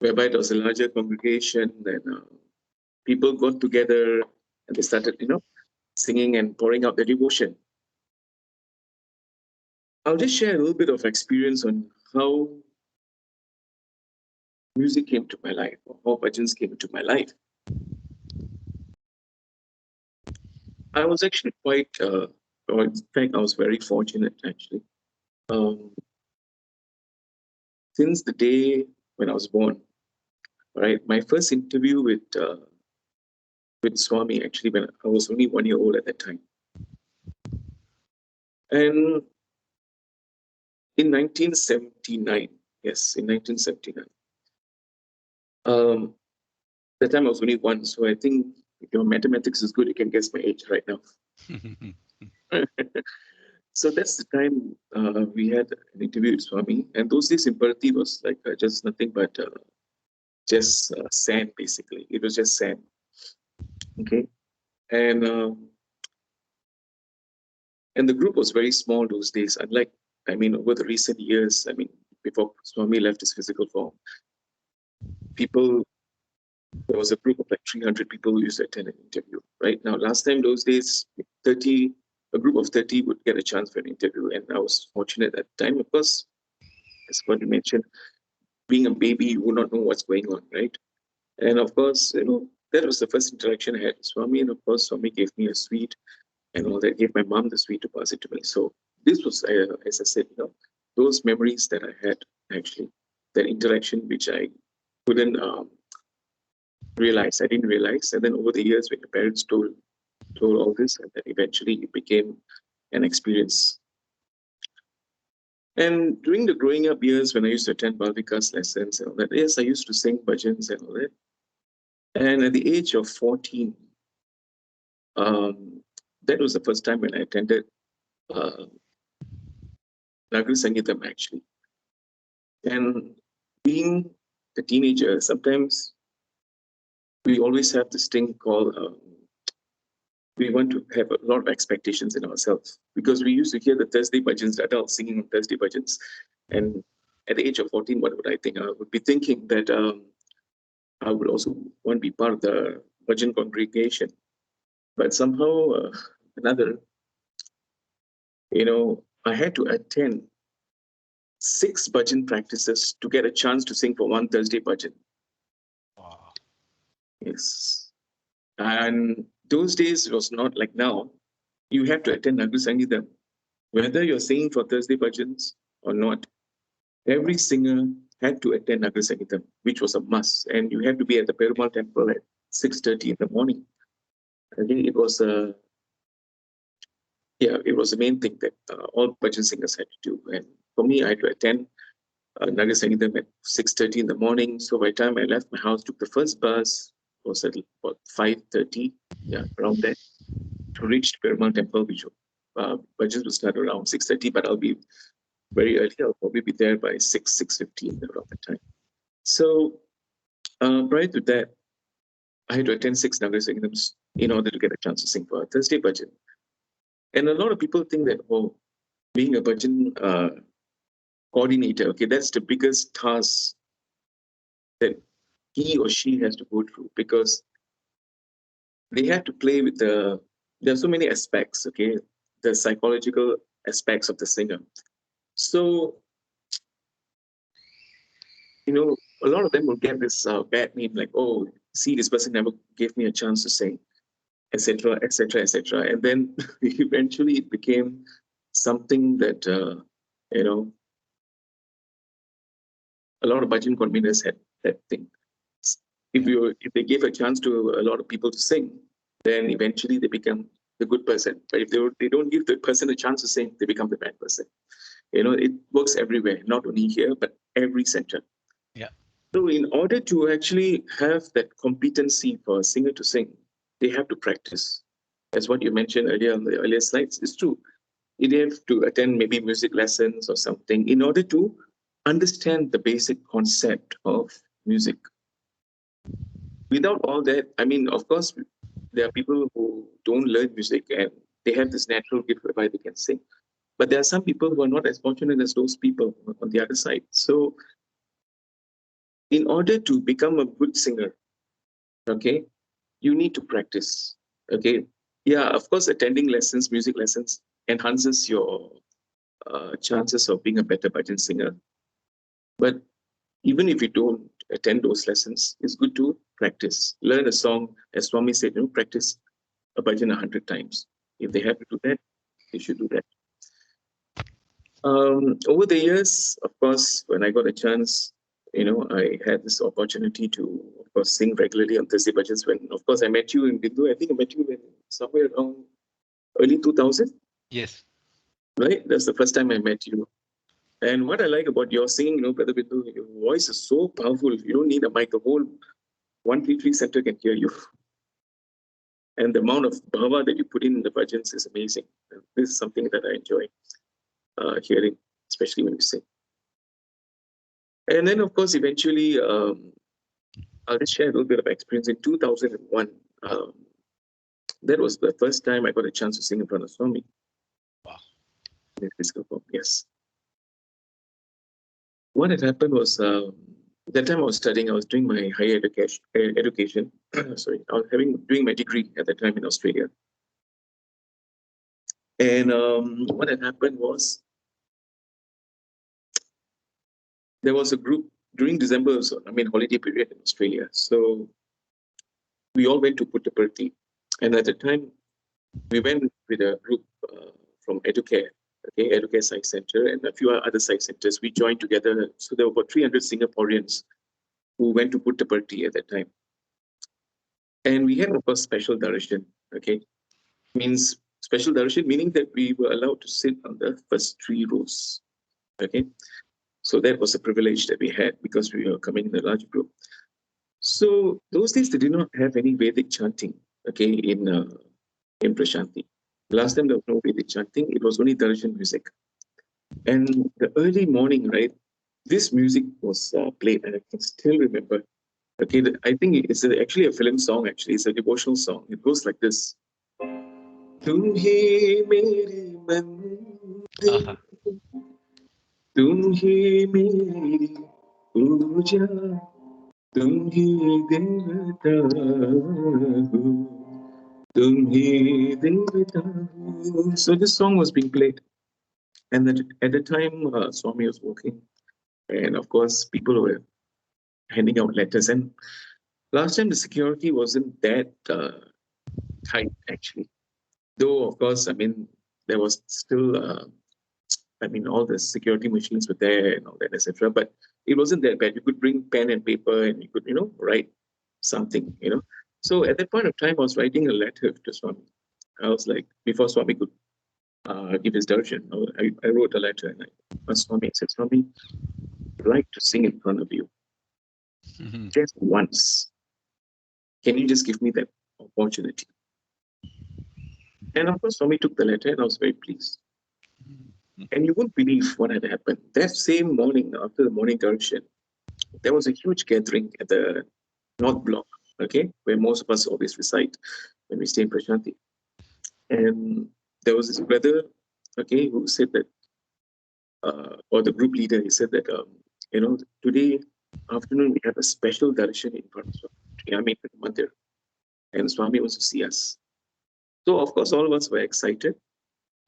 whereby it was a larger congregation and people got together and they started, singing and pouring out their devotion. I'll just share a little bit of experience on how music came to my life, or how bhajans came into my life. I was actually quite, or in fact, I was very fortunate actually. Since the day when I was born, right, my first interview with Swami actually when I was only 1 year old at that time, and in 1979, yes, in 1979. That time I was only one, so I think if your mathematics is good, you can guess my age right now. So that's the time we had an interview with Swami, and those days in Parthi was like just nothing but just sand, basically. It was just sand. Okay, and the group was very small those days. Unlike, I mean, over the recent years, I mean, before Swami left his physical form, there was a group of like 300 people who used to attend an interview. Right now, last time those days, a group of 30 would get a chance for an interview, and I was fortunate at the time. Of course, as what you mentioned, being a baby, you would not know what's going on, right? And of course, that was the first interaction I had with Swami, and of course, Swami gave me a sweet and all that. Gave my mom the sweet to pass it to me. So this was, as I said, those memories that I had actually, that interaction which I couldn't realize. I didn't realize, and then over the years, when your parents told all this, and then eventually it became an experience. And during the growing up years, when I used to attend Balvikas lessons and all that, yes, I used to sing bhajans and all that. And at the age of 14, that was the first time when I attended Nagari Sangeetam, actually. And being a teenager, sometimes we always have this thing called we want to have a lot of expectations in ourselves, because we used to hear the Thursday bhajans, adults singing on Thursday bhajans, and at the age of 14, what would I think? I would be thinking that I would also want to be part of the bhajan congregation. But somehow, another, I had to attend 6 bhajan practices to get a chance to sing for one Thursday bhajan. Wow. Yes. And those days it was not like now. You have to attend Nagar Sangeetam. Whether you're singing for Thursday bhajans or not, every singer had to attend Nagar Sangeetam, which was a must. And you had to be at the Perumal temple at 6:30 in the morning. I think it was it was the main thing that all bhajan singers had to do. And for me, I had to attend Nagar Sangeetam at 6:30 in the morning. So by the time I left my house, took the first bus, was at about 5:30, around there, to reach Perumal temple, which bhajans will start around 6:30, but I'll be very early. I'll probably be there by 6:15 around that time. So prior to that, I had to attend 6 Nagar Sangeetams in order to get a chance to sing for a Thursday bhajan. And a lot of people think that, being a bhajan coordinator, okay, that's the biggest task that he or she has to go through, because they have to play with there are so many aspects, okay, the psychological aspects of the singer. So, a lot of them will get this bad name, like, oh, see, this person never gave me a chance to sing, etc., etc., etc. And then eventually it became something that, a lot of bhajan conveners had that thing. If they give a chance to a lot of people to sing, then eventually they become the good person. But if they don't give the person a chance to sing, they become the bad person. It works everywhere, not only here, but every center. Yeah. So in order to actually have that competency for a singer to sing, they have to practice. As what you mentioned earlier on the earlier slides, it's true. You have to attend maybe music lessons or something in order to understand the basic concept of music. Without all that, I mean, of course, there are people who don't learn music and they have this natural gift whereby they can sing. But there are some people who are not as fortunate as those people on the other side. So in order to become a good singer, okay, you need to practice. Okay. Yeah, of course, attending lessons, music lessons, enhances your chances of being a better bhajan singer. But even if you don't attend those lessons, it's good to practice. Learn a song, as Swami said, practice a bhajan 100 times. If they have to do that, they should do that. Over the years, of course, when I got a chance, I had this opportunity to, of course, sing regularly on Thursday bhajans. When, of course, I met you in Bindu. I think I met you in somewhere around early 2000. Yes. Right? That's the first time I met you. And what I like about your singing, Brother Bindu, your voice is so powerful. You don't need a mic. The whole 133 center can hear you. And the amount of bhava that you put in the bhajans is amazing. This is something that I enjoy hearing, especially when you sing. And then, of course, eventually, I'll just share a little bit of experience. In 2001, that was the first time I got a chance to sing in front of Swami. Wow. Yes. What had happened was, that time I was studying, I was doing my higher education. Sorry, I was doing my degree at that time in Australia. And what had happened was, there was a group during December, holiday period in Australia. So we all went to Puttaparthi. And at the time, we went with a group from Educare, Educare Science Center, and a few other science centers. We joined together. So there were about 300 Singaporeans who went to Puttaparthi at that time. And we had, of course, special darshan, means special darshan, meaning that we were allowed to sit on the first 3 rows, So that was a privilege that we had because we were coming in a large group. So those days, they did not have any Vedic chanting, in Prashanti. Last time there was no Vedic chanting, it was only darshan music. And the early morning, right, this music was played, and I can still remember. I think it's actually a film song, actually. It's a devotional song. It goes like this. Tum hi mere mandir, तुम ही मेरी पूजा, तुम ही देवता हो, तुम ही देवता हो. So this song was being played, and then at the time Swami was walking, and of course people were handing out letters. And last time the security wasn't that tight actually, though of course I mean there was still I mean all the security machines were there and all that, etc. But it wasn't that bad. You could bring pen and paper and you could write something. So at that point of time I was writing a letter to Swami. I was like, before Swami could give his darshan, I wrote a letter and I asked Swami. I said, Swami, I'd like to sing in front of you just once. Can you just give me that opportunity? And of course, Swami took the letter and I was very pleased. And you won't believe what had happened. That same morning, after the morning darshan, there was a huge gathering at the North Block, okay, where most of us always reside when we stay in Prashanti. And there was this brother, okay, who said that, or the group leader, he said that, today afternoon we have a special darshan in front of Swami Mandir, and Swami wants to see us. So of course, all of us were excited,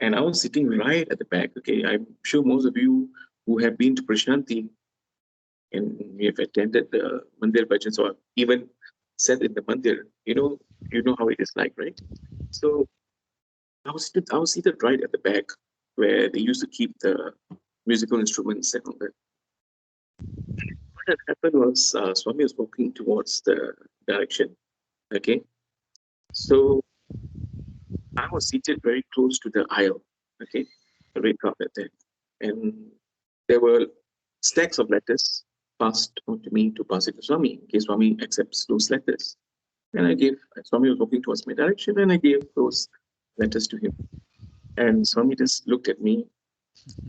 and I was sitting right at the back. Okay, I'm sure most of you who have been to Prashanti and we have attended the Mandir bhajans or even sat in the Mandir, you know how it is like, right? So I was seated right at the back where they used to keep the musical instruments and all that. What had happened was Swami was walking towards the direction. Okay, so I was seated very close to the aisle. Okay, the red carpet there, and there were stacks of letters passed on to me to pass it to Swami in case Swami accepts those letters. And I gave, Swami was walking towards my direction, and I gave those letters to him. And Swami just looked at me.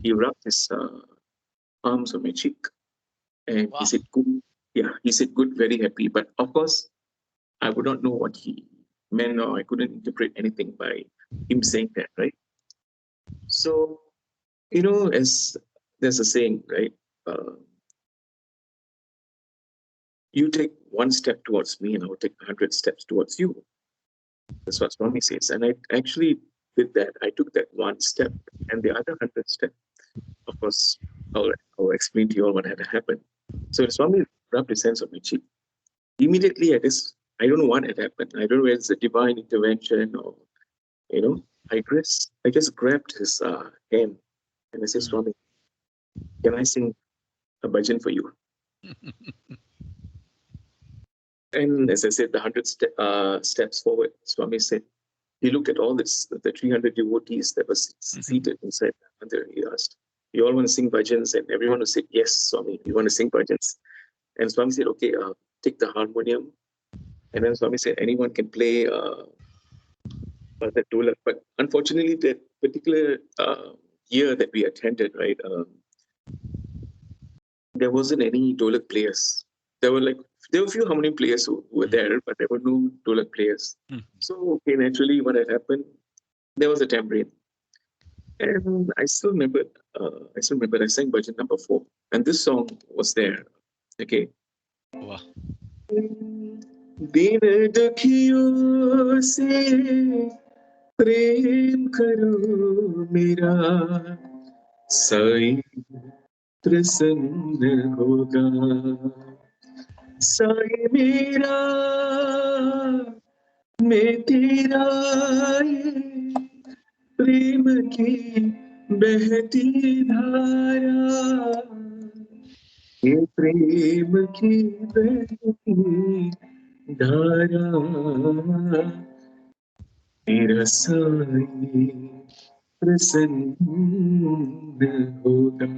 He rubbed his arms on my cheek, and Wow. he said, "Good." Yeah, he said, "Good, very happy." But of course, I would not know what he meant, or I couldn't interpret anything by him saying that, right? So, as there's a saying, right? You take one step towards me, and I'll take 100 steps towards you. That's what Swami says. And I actually did that. I took that one step, and the other 100 step, of course, I'll explain to you all what had happened. So Swami rubbed his hands on my cheek. Immediately, I don't know what had happened. I don't know whether it's a divine intervention or, I just grabbed his hand and I said, Swami, can I sing a bhajan for you? And as I said, the 100 steps forward, Swami said, he looked at all this, the 300 devotees that was seated inside the mandir. He asked, you all want to sing bhajans? And everyone said, yes, Swami, we want to sing bhajans. And Swami said, okay, take the harmonium. And then Swami said, anyone can play the dholak. But unfortunately, that particular year that we attended, right, there wasn't any dholak players. There were a few harmonium players who were there, but there were no dholak players. So, okay, naturally, what had happened, there was a tambourine. And I still remember I sang bhajan number 4. And this song was there. Okay. Wow. दिन दुखियों से प्रेम करो मेरा, साईं प्रसन्न होगा, साईं मेरा मैं तेरा ये प्रेम की बहती धारा, ये प्रेम की बहती धारा, तेरा साईं प्रसन्न होगा.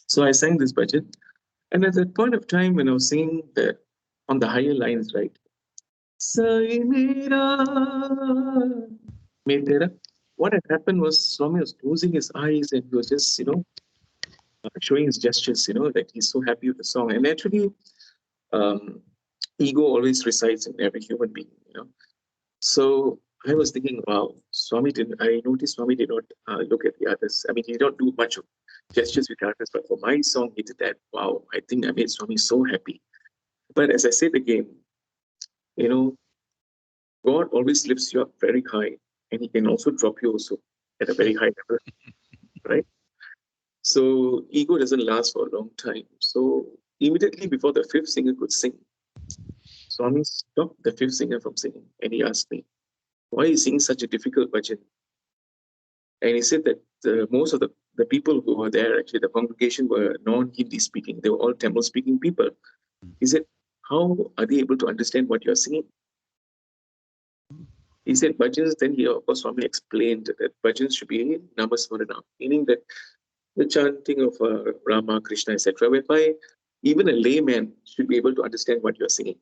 So I sang this bhajan, and at that point of time when I was singing on the higher lines, right, Sai Mera, Mera, what had happened was Swami was closing his eyes and he was just, showing his gestures, that he's so happy with the song. And naturally, ego always resides in every human being, So I was thinking, wow, I noticed Swami did not look at the others. I mean, he did not do much of gestures with the others, but for my song, he did that. Wow, I think I made Swami so happy. But as I said again, you know, God always lifts you up very high, and he can also drop you also at a very high level, right? So ego doesn't last for a long time. So immediately before the fifth singer could sing, Swami stopped the fifth singer from singing, and he asked me, why are you singing such a difficult bhajan? And he said that most of the people who were there, actually the congregation, were non-Hindi speaking. They were all Tamil speaking people. He said, how are they able to understand what you're singing? He said bhajans, then he, of course, Swami explained that bhajans should be namasmarana, meaning that the chanting of Rama, Krishna, etc., whereby even a layman should be able to understand what you're singing.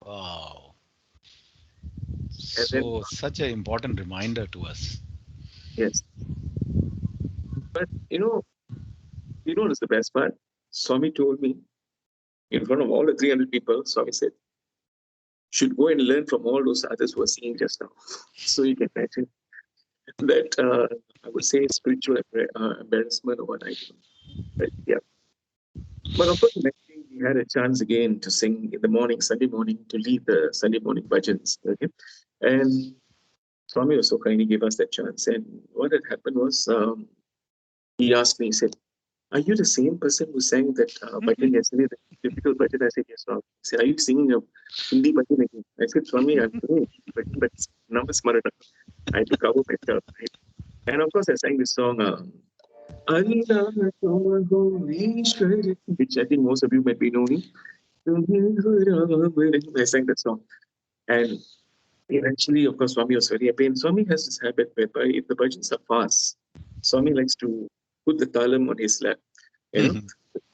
Wow. And then, So, such an important reminder to us. yes. But what's the best part? Swami told me in front of all the 300 people, Swami said, should go and learn from all those others who are singing just now. So you can imagine that, I would say, spiritual embarrassment or what I do. But yeah. But of course, eventually we had a chance again to sing in the morning, Sunday morning, to lead the Sunday morning bhajans. Okay? And Swami also kindly gave us that chance. And what had happened was, he asked me, he said, are you the same person who sang that bhajan yesterday, the typical bhajan? I said, yes, Swami. He said, are you singing a Hindi bhajan again? I said, Swami, I'm singing a bhajan, but it's Namasmarana. I had to cover myself. Right? And of course, I sang this song, which I think most of you might be knowing. I sang that song. And eventually, of course, Swami was very happy. And Swami has this habit whereby if the bhajans are fast, Swami likes to put the talam on his lap.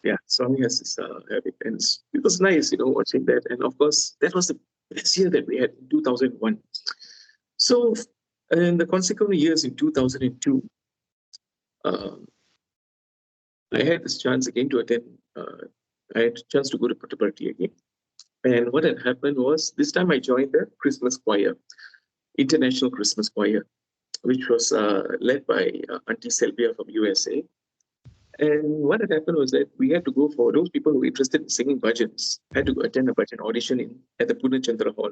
Yeah, Swami has this habit. And it was nice, watching that. And of course, that was the best year that we had in 2001. So, in the consequent years in 2002, I had this chance again to attend. I had a chance to go to Puttaparthi again. And what had happened was, this time I joined the Christmas choir, International Christmas Choir, which was led by Auntie Selvia from USA. And what had happened was that we had to go, for those people who were interested in singing bhajans, had to attend a bhajan audition at the Pune Chandra Hall.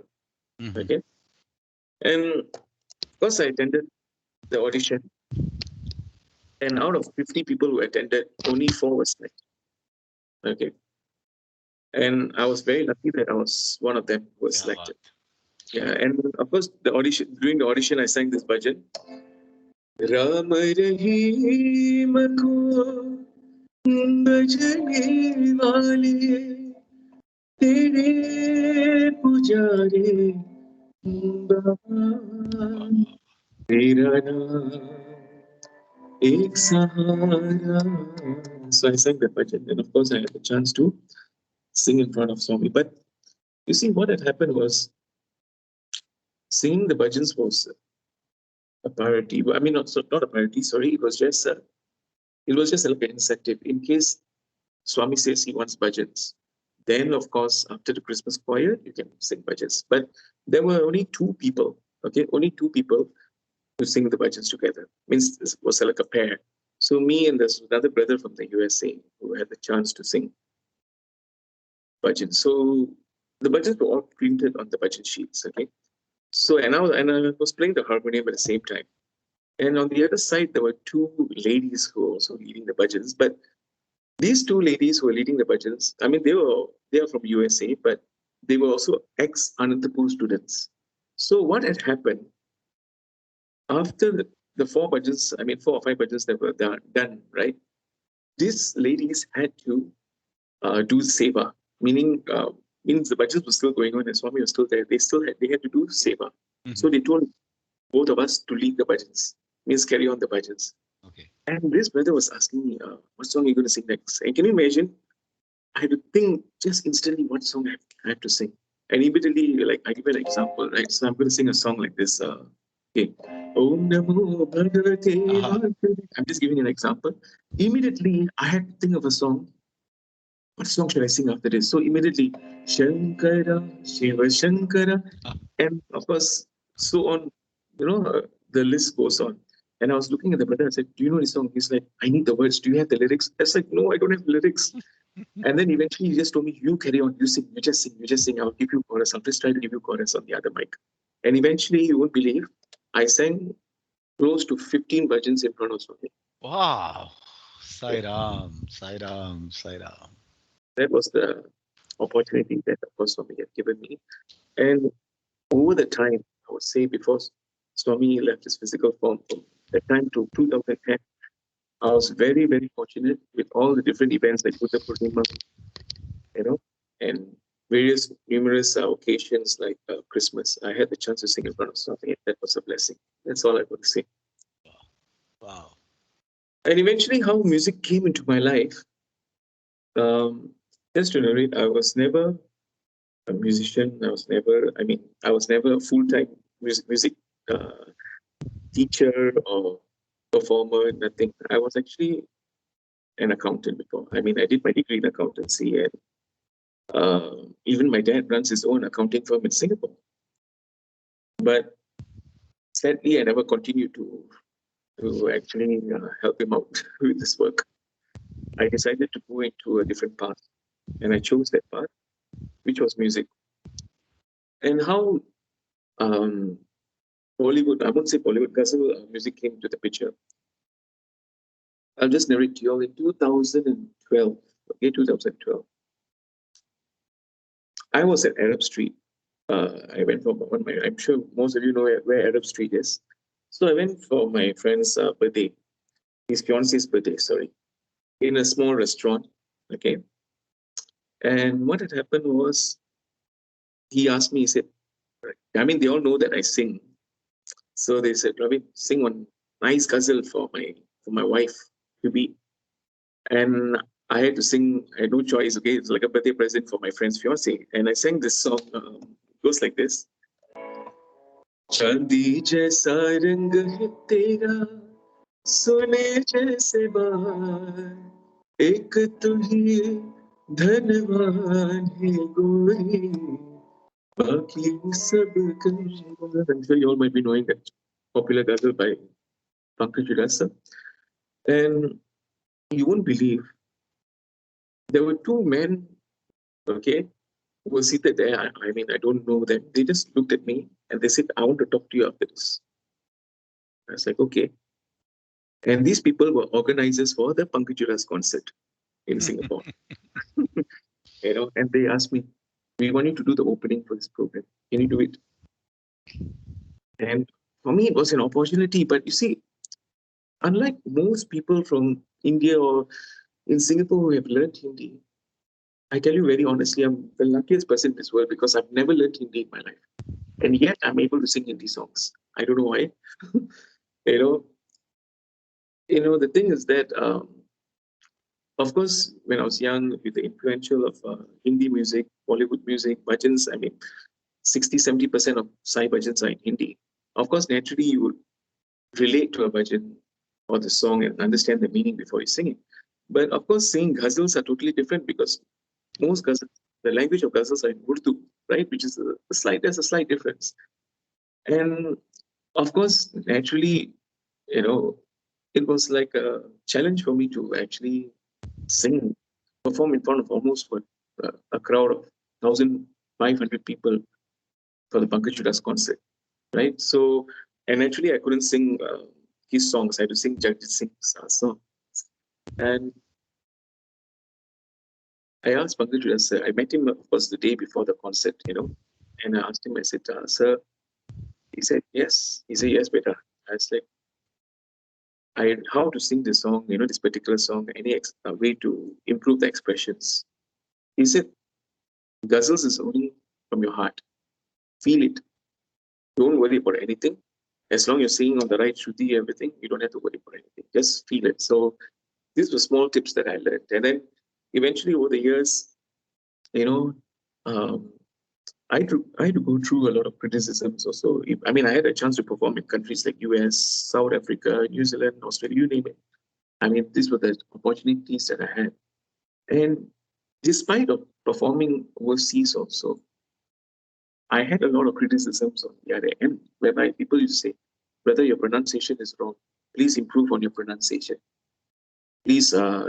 Okay. And of course, I attended the audition. And out of 50 people who attended, only 4 were selected. Okay. And I was very lucky that I was one of them who was selected. Yeah, and of course, during the audition, I sang this bhajan. Rama Rahim ko bhajane wale tere pujare Baba tera naam ek sahara. So I sang that bhajan, and of course, I had the chance to sing in front of Swami. But you see, what had happened was, singing the bhajans was a priority. I mean, not a priority. Sorry, it was just like an incentive in case Swami says he wants bhajans. Then, of course, after the Christmas choir, you can sing bhajans. But there were only 2 people. Okay, only 2 people to sing the bhajans together. Means this was like a pair. So me and there's another brother from the USA who had the chance to sing bhajans. So the bhajans were all printed on the bhajan sheets. Okay. So and I was playing the harmonium at the same time. And on the other side, there were 2 ladies who were also leading the bhajans. But these 2 ladies who were leading the bhajans, I mean, they are from USA, but they were also ex-Anantapur students. So what had happened, after the 4 bhajans, I mean, 4 or 5 bhajans that were done, right? These ladies had to do seva, means the bhajans were still going on and Swami was still there. They had to do seva. So they told both of us to lead the bhajans, means carry on the bhajans. Okay. And this brother was asking me, what song are you going to sing next? And can you imagine? I had to think just instantly what song I have to sing. And immediately, like, I give an example, right? So I'm going to sing a song like this. Okay. Om Namo Bhagavate. I'm just giving an example. Immediately, I had to think of a song. What song should I sing after this? So immediately, Shankara, Shiva Shankara. And of course, so on. the list goes on. And I was looking at the brother. I said, "Do you know this song?" He's like, "I need the words. Do you have the lyrics?" I was like, "No, I don't have lyrics." And then eventually he just told me, "You carry on. You sing. You just sing. You just sing. I'll give you chorus. I'll just try to give you chorus on the other mic." And eventually, you won't believe, I sang close to 15 bhajans in front of Swami. Wow. Sai Ram, Sai Ram, Sai Ram. That was the opportunity that, of course, Swami had given me. And over the time, I would say before Swami left his physical form, from that time to 2010, I was very, very fortunate with all the different events like Buddha Purnima, and various numerous occasions like Christmas. I had the chance to sing in front of Swami, and that was a blessing. That's all I would say. Wow. And eventually, how music came into my life. Just to narrate, I was never a musician. I was never a full-time music uh, teacher or performer, nothing. I was actually an accountant before. I mean, I did my degree in accountancy, and even my dad runs his own accounting firm in Singapore. But sadly, I never continued to actually help him out with this work. I decided to go into a different path, and I chose that path, which was music. And how Bollywood, I won't say Bollywood, Ghazal music came to the picture. I'll just narrate to you all in 2012. Okay, 2012. I was at Arab Street. I went for one. I'm sure most of you know where Arab Street is. So I went for my friend's birthday, his fiance's birthday, sorry, in a small restaurant. Okay. And what had happened was he asked me, he said, I mean, they all know that I sing. So they said, Ravi, sing one nice ghazal for my wife to be. And I had to sing, I had no choice. Okay, it's like a birthday present for my friend's fiance. And I sang this song, goes like this. चांदी जैसा रंग है तेरा सोने जैसे बाल एक तू ही धनवान है गोरी बाकी सब कंगाल. I'm sure you all might be knowing that popular ghazal by Pankaj Udasa. And you won't believe, there were two men, okay, who were seated there. I mean, I don't know them. They just looked at me and they said, "I want to talk to you after this." I was like, "Okay." And these people were organizers for the Pankaj Udasa concert in Singapore. And they asked me, "We want you to do the opening for this program. Can you do it?" And for me, it was an opportunity. But you see, unlike most people from India or in Singapore who have learned Hindi, I tell you very honestly, I'm the luckiest person in this world because I've never learned Hindi in my life. And yet I'm able to sing Hindi songs. I don't know why. you know, the thing is that, of course, when I was young, with the influential of Hindi music, Bollywood music, bhajans, I mean, 60-70% of Sai bhajans are in Hindi. Of course, naturally, you would relate to a bhajan or the song and understand the meaning before you sing it. But of course, singing ghazals are totally different because most ghazals, the language of ghazals are in Urdu, right? Which is there's a slight difference. And of course, naturally, it was like a challenge for me to actually sing, perform in front of almost a crowd of 1,500 people for the Pankaj Udasa concert, right? So, and actually, I couldn't sing his songs. I had to sing Jagjit Singh's songs. And I asked Pankaj Udasa, I met him, of course, the day before the concert, and I asked him, I said, "Sir," he said, "Yes." He said, "Yes, beta." I was like, how to sing this song, this particular song, any way to improve the expressions. He said, "Ghazals is only from your heart. Feel it. Don't worry about anything. As long as you're singing on the right shruti, everything, you don't have to worry about anything. Just feel it." So these were small tips that I learned. And then eventually over the years, um, I had to go through a lot of criticisms also. I mean, I had a chance to perform in countries like US, South Africa, New Zealand, Australia, you name it. I mean, these were the opportunities that I had. And despite of performing overseas also, I had a lot of criticisms on the other end, whereby people used to say, brother, your pronunciation is wrong. Please improve on your pronunciation. Please, get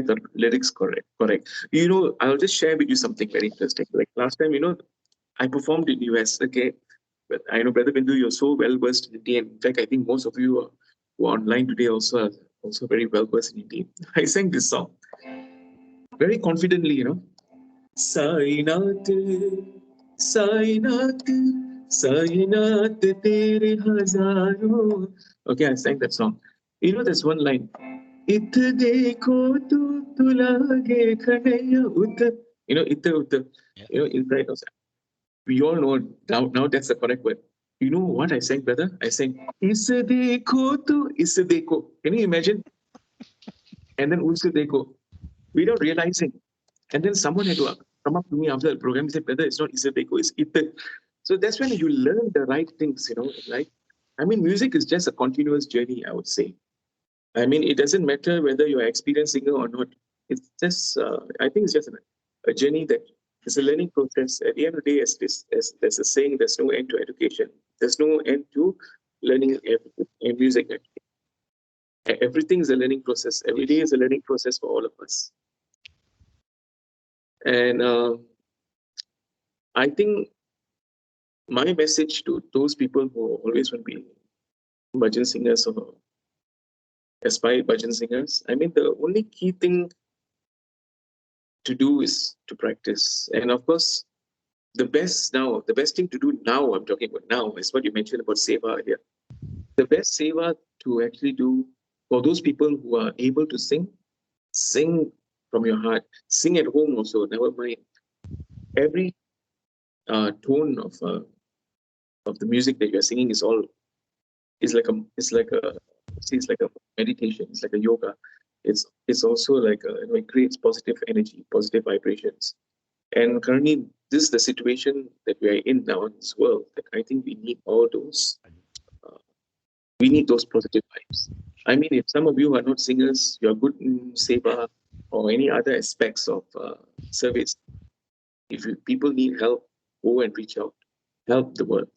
the lyrics correct. I'll just share with you something very interesting. Like last time, I performed in US. Okay, but I know, Brother Bindu, you're so well versed in Indian. In fact, I think most of you who are online today also are also very well versed in Indian. I sang this song very confidently. Sainath, Sainath, Sainath tere hazaro. Okay, I sang that song. There's one line. It dekho tu tulage khadaya ut. It ut. Inside us. We all know now that's the correct word. You know what I sang, brother? I sang is dekho tu is dekho. Can you imagine? And then us dekho. Without realizing. And then someone had to come up to me after the program and say, brother, it's not Isabeko, it's Ite. So that's when you learn the right things, right? I mean, music is just a continuous journey, I would say. I mean, it doesn't matter whether you're an experienced singer or not. It's just, I think it's just a journey that is a learning process. At the end of the day, as there's a saying, there's no end to education. There's no end to learning in music. Everything is a learning process. Every day is a learning process for all of us. And I think my message to those people who always want to be bhajan singers or aspire bhajan singers, I mean, the only key thing to do is to practice. And of course, the best thing to do now, I'm talking about now, is what you mentioned about seva earlier. The best seva to actually do for those people who are able to sing from your heart, sing at home also, never mind. Every tone of the music that you're singing is like a meditation. It's like a yoga. It's also like it creates positive energy, positive vibrations. And currently, this is the situation that we are in now in this world. That I think we need all those. We need those positive vibes. I mean, if some of you are not singers, you're good in seva or any other aspects of service. If people need help, go and reach out, help the world.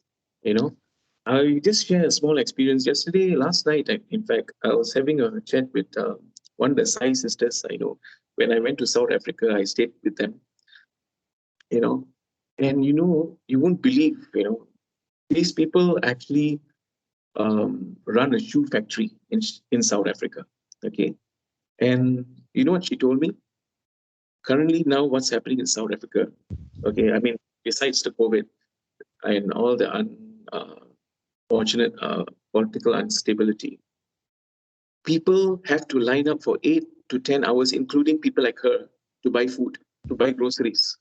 I just share a small experience. Last night, in fact, I was having a chat with one of the Sai sisters I know. When I went to South Africa, I stayed with them. And you won't believe, these people actually run a shoe factory in South Africa. Okay. And you know what she told me? Currently now what's happening in South Africa, okay, I mean, besides the COVID and all the unfortunate political instability, people have to line up for 8 to 10 hours, including people like her, to buy food, to buy groceries.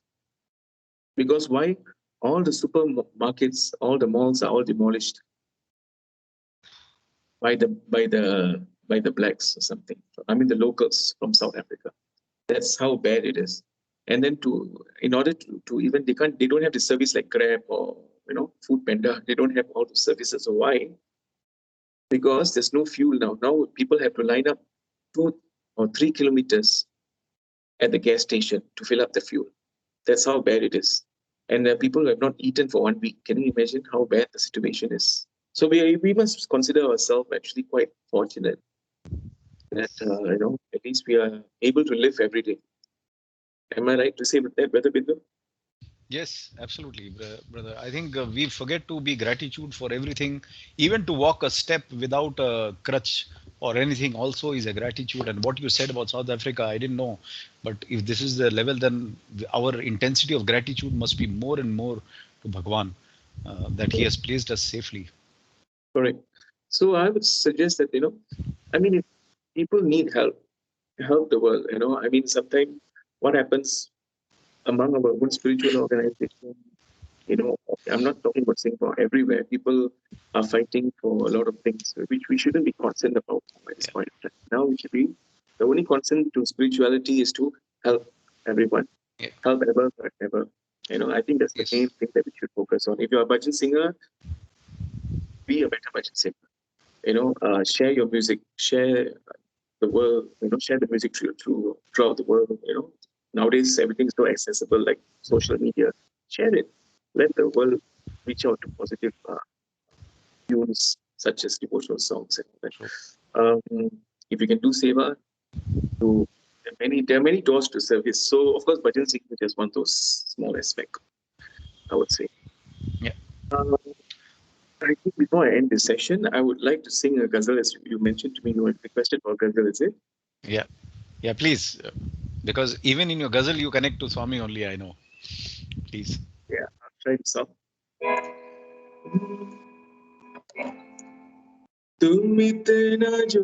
Because why? All the supermarkets, all the malls are all demolished by the blacks or something. I mean, the locals from South Africa. That's how bad it is. And then in order to even, they don't have the service like Grab or Food Panda. They don't have all the services. So why? Because there's no fuel now. Now people have to line up 2 or 3 kilometers at the gas station to fill up the fuel. That's how bad it is. And people have not eaten for 1 week. Can you imagine how bad the situation is? So we must consider ourselves actually quite fortunate that at least we are able to live every day. Am I right to say that, Brother Bindu? Yes, absolutely, brother. I think we forget to be gratitude for everything. Even to walk a step without a crutch or anything also is a gratitude. And what you said about South Africa, I didn't know. But if this is the level, then our intensity of gratitude must be more and more to Bhagwan, that he has placed us safely. Correct. So I would suggest that, I mean, if people need help the world, I mean, sometimes what happens among our own spiritual organization, I'm not talking about Singapore, everywhere, people are fighting for a lot of things, which we shouldn't be concerned about at this point. Now we should be, the only concern to spirituality is to help everyone, help ever. I think that's the main thing that we should focus on. If you're a bhajan singer, be a better bhajan singer. Share your music, share the world, share the music throughout the world. Nowadays everything's so accessible, like social media. Share it. Let the world reach out to positive tunes such as devotional songs and all that. True. If you can do seva, there are many doors to service. So of course, bhajan singing is just one of those small aspects, I would say. Yeah. I think before I end this session, I would like to sing a ghazal, as you mentioned to me. You had requested for a ghazal, is it? Yeah. Yeah, please. Because even in your ghazal, you connect to Swami only, I know. Please. Yeah, I'll try this out. तुम इतना जो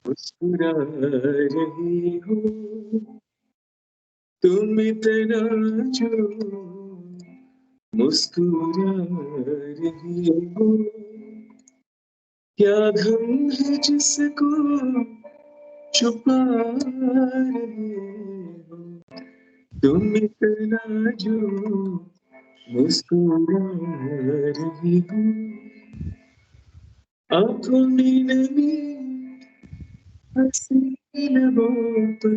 मुस्कुरा रही हो, तुम इतना जो मुस्कुरा रही हो, क्या गम है जिसको छुपा रही हो, तुम इतना जो मुस्कुरा रही हो, आंखों में नमी हंसी लबों पर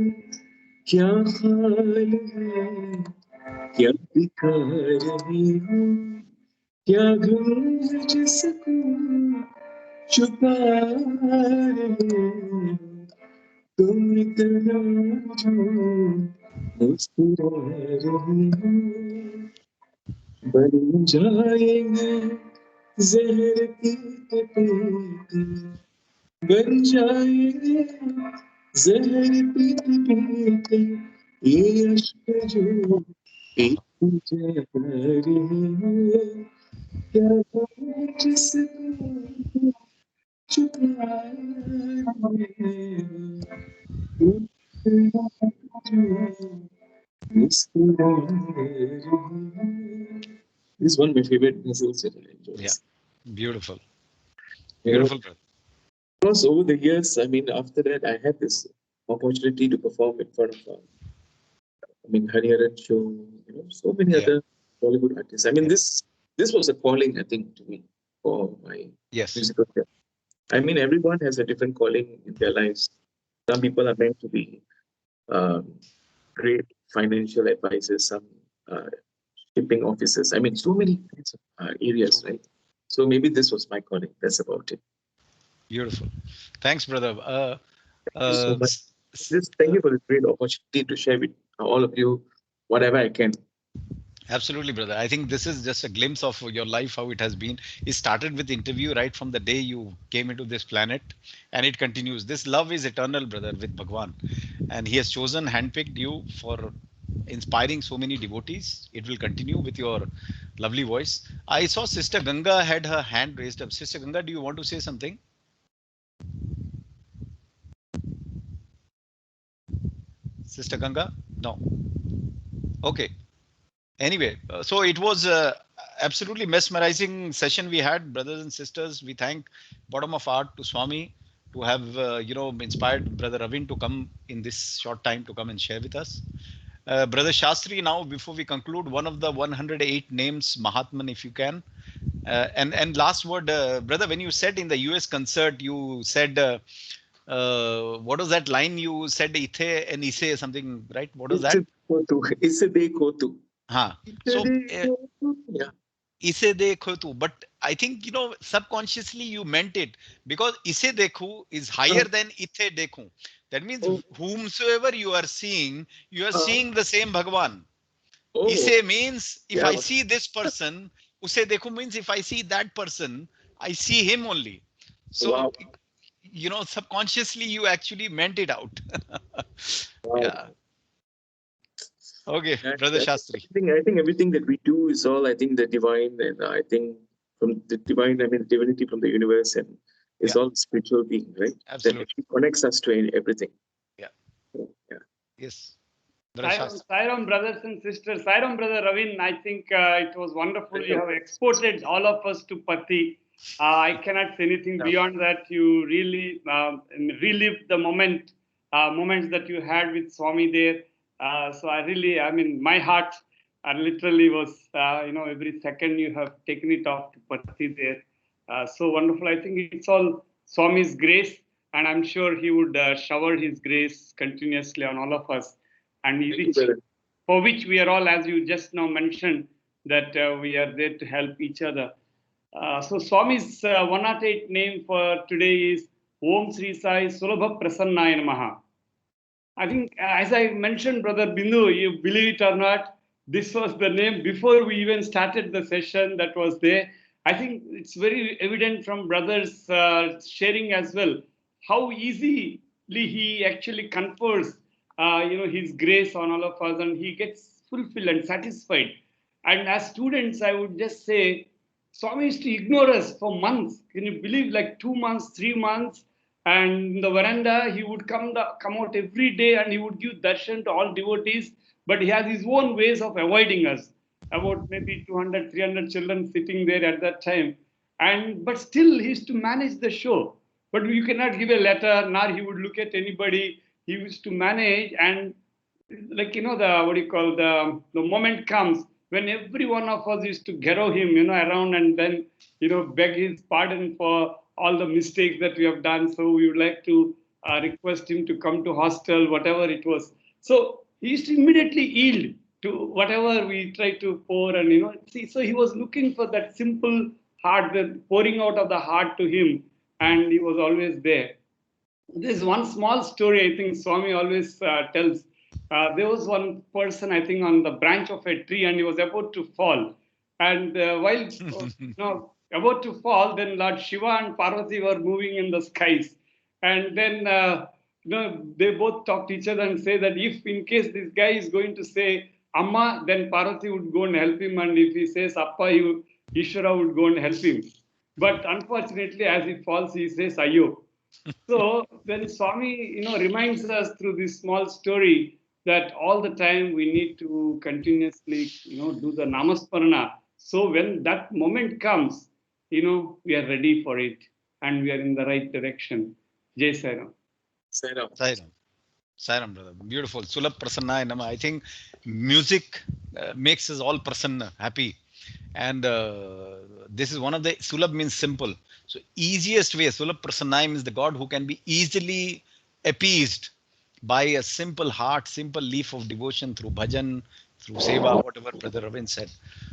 क्या हाल है, क्या दिखा रही हो, क्या गम है जिसको छुपा रही हो, तुम इतना जो मुस्कुरा रही हो, बन जाएंगे जहर पीते पीते, बन जाएंगे जहर पीते पीते, ये अश्क जो पीते जा रही हो, क्या गम जिसको छुपा रही हो, मुस्कुरा रही हो. This is one of my favorite ghazals that I enjoy. Yeah. Beautiful. You know, Beautiful, brother. because over the years, I mean, after that, I had this opportunity to perform in front of, Hariharan show, so many Yeah. other Bollywood artists. I mean, Yeah. this was a calling, I think, to me for my Yes. musical career. I mean, everyone has a different calling in their lives. Some people are meant to be great financial advisors, some shipping officers. I mean, so many kinds of areas, True. right? So maybe this was my calling. That's about it. Beautiful. Thanks, brother. Thank you so much. Thank you for this great opportunity to share with all of you whatever I can. Absolutely, brother. I think this is just a glimpse of your life, how it has been. It started with interview right from the day you came into this planet, and it continues. This love is eternal, brother, with Bhagwan. And he has chosen, handpicked you for inspiring so many devotees. It will continue with your lovely voice. I saw Sister Ganga had her hand raised up. Sister Ganga, do you want to say something? Sister Ganga? No. Okay. Anyway, so it was absolutely mesmerizing session we had, brothers and sisters. We thank bottom of heart to Swami to have inspired Brother Ravin to come in this short time to come and share with us. Brother Shastri, now before we conclude, one of the 108 names, Mahatman, if you can. And last word, brother, when you said in the US concert, you said, what was that line you said, Ithe and Ise, something, right? What was that? Isse dekho tu. Huh. So, Yeah. Ise dekho tu. But I think, subconsciously you meant it because Ise dekho is higher than Ithe dekho. That means whomsoever you are seeing the same Bhagwan. Ise means if I see this person, Use dekho means if I see that person, I see him only. So, subconsciously you actually meant it out. Yeah. Okay, Brother Shastri. I think everything that we do is all, I think, the divine, and I think from the divine, I mean, divinity from the universe, and it's all spiritual being, right? Absolutely. That actually connects us to everything. Yeah. Yeah. Yes. Sairam, brothers and sisters. Sairam, Brother Ravin, I think it was wonderful. You have exported all of us to Pati. I cannot say anything beyond that. You really relived the moments that you had with Swami there. So I mean, my heart literally was, every second you have taken it off to Pati there. So wonderful. I think it's all Swami's grace, and I'm sure he would shower his grace continuously on all of us. And for which we are all, as you just now mentioned, that we are there to help each other. So Swami's 108 name for today is Om Sri Sai Sulabha Prasannaya Namaha. I think, as I mentioned, Brother Bindu, you believe it or not, this was the name before we even started the session that was there. I think it's very evident from brothers sharing as well how easily he actually confers, his grace on all of us, and he gets fulfilled and satisfied. And as students, I would just say, Swami used to ignore us for months. Can you believe, like 2 months, 3 months? And in the veranda, he would come out every day and he would give darshan to all devotees. But he has his own ways of avoiding us. About maybe 200, 300 children sitting there at that time. But still, he used to manage the show. But you cannot give a letter, nor he would look at anybody. He used to manage, and like the what do you call, the moment comes when every one of us used to garrow him around, and then beg his pardon for all the mistakes that we have done. So we would like to request him to come to hostel, whatever it was. So he used to immediately yield to whatever we try to pour, and see. So he was looking for that simple heart, the pouring out of the heart to him, and he was always there. There's one small story I think Swami always tells. There was one person, I think, on the branch of a tree, and he was about to fall. And while about to fall, then Lord Shiva and Parvati were moving in the skies. And then they both talked to each other and say that if in case this guy is going to say Amma, then Parvati would go and help him. And if he says Appa, Ishvara would go and help him. But unfortunately, as he falls, he says Ayo. So then Swami, reminds us through this small story that all the time we need to continuously, do the Namasparana. So when that moment comes, we are ready for it and we are in the right direction. Jai Sairam. Sairam. Sairam, brother. Beautiful. Sulabh Prasanna Nama. I think music makes us all prasanna, happy. And this is one of the, Sulabh means simple. So easiest way, Sulabh Prasanna means the God who can be easily appeased by a simple heart, simple leaf of devotion through bhajan, through seva, whatever Brother Ravin said.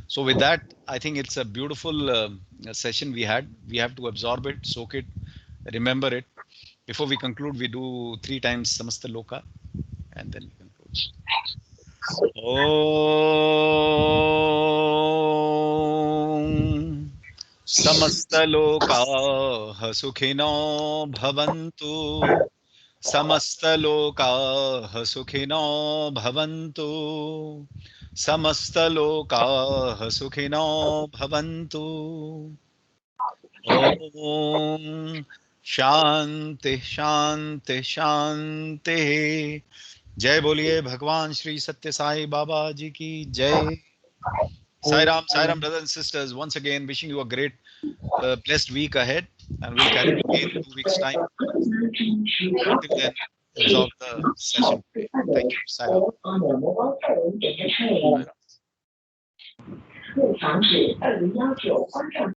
So with that, I think it's a beautiful session we had. We have to absorb it, soak it, remember it. Before we conclude, we do 3 times Samasta Loka and then we conclude. Om Samasta Loka Sukhino Bhavantu. Samasta Loka Sukhino Bhavantu. Samasta Loka Sukhino Bhavantu. Om Shanti Shanti Shanti. जय बोलिए भगवान श्री सत्य साई बाबा जी की जय. Sai Ram, brothers and sisters. Once again, wishing you a great, blessed week ahead, and we'll carry on again in 2 weeks' time. Until then, absorb the session. Thank you. Sai Ram.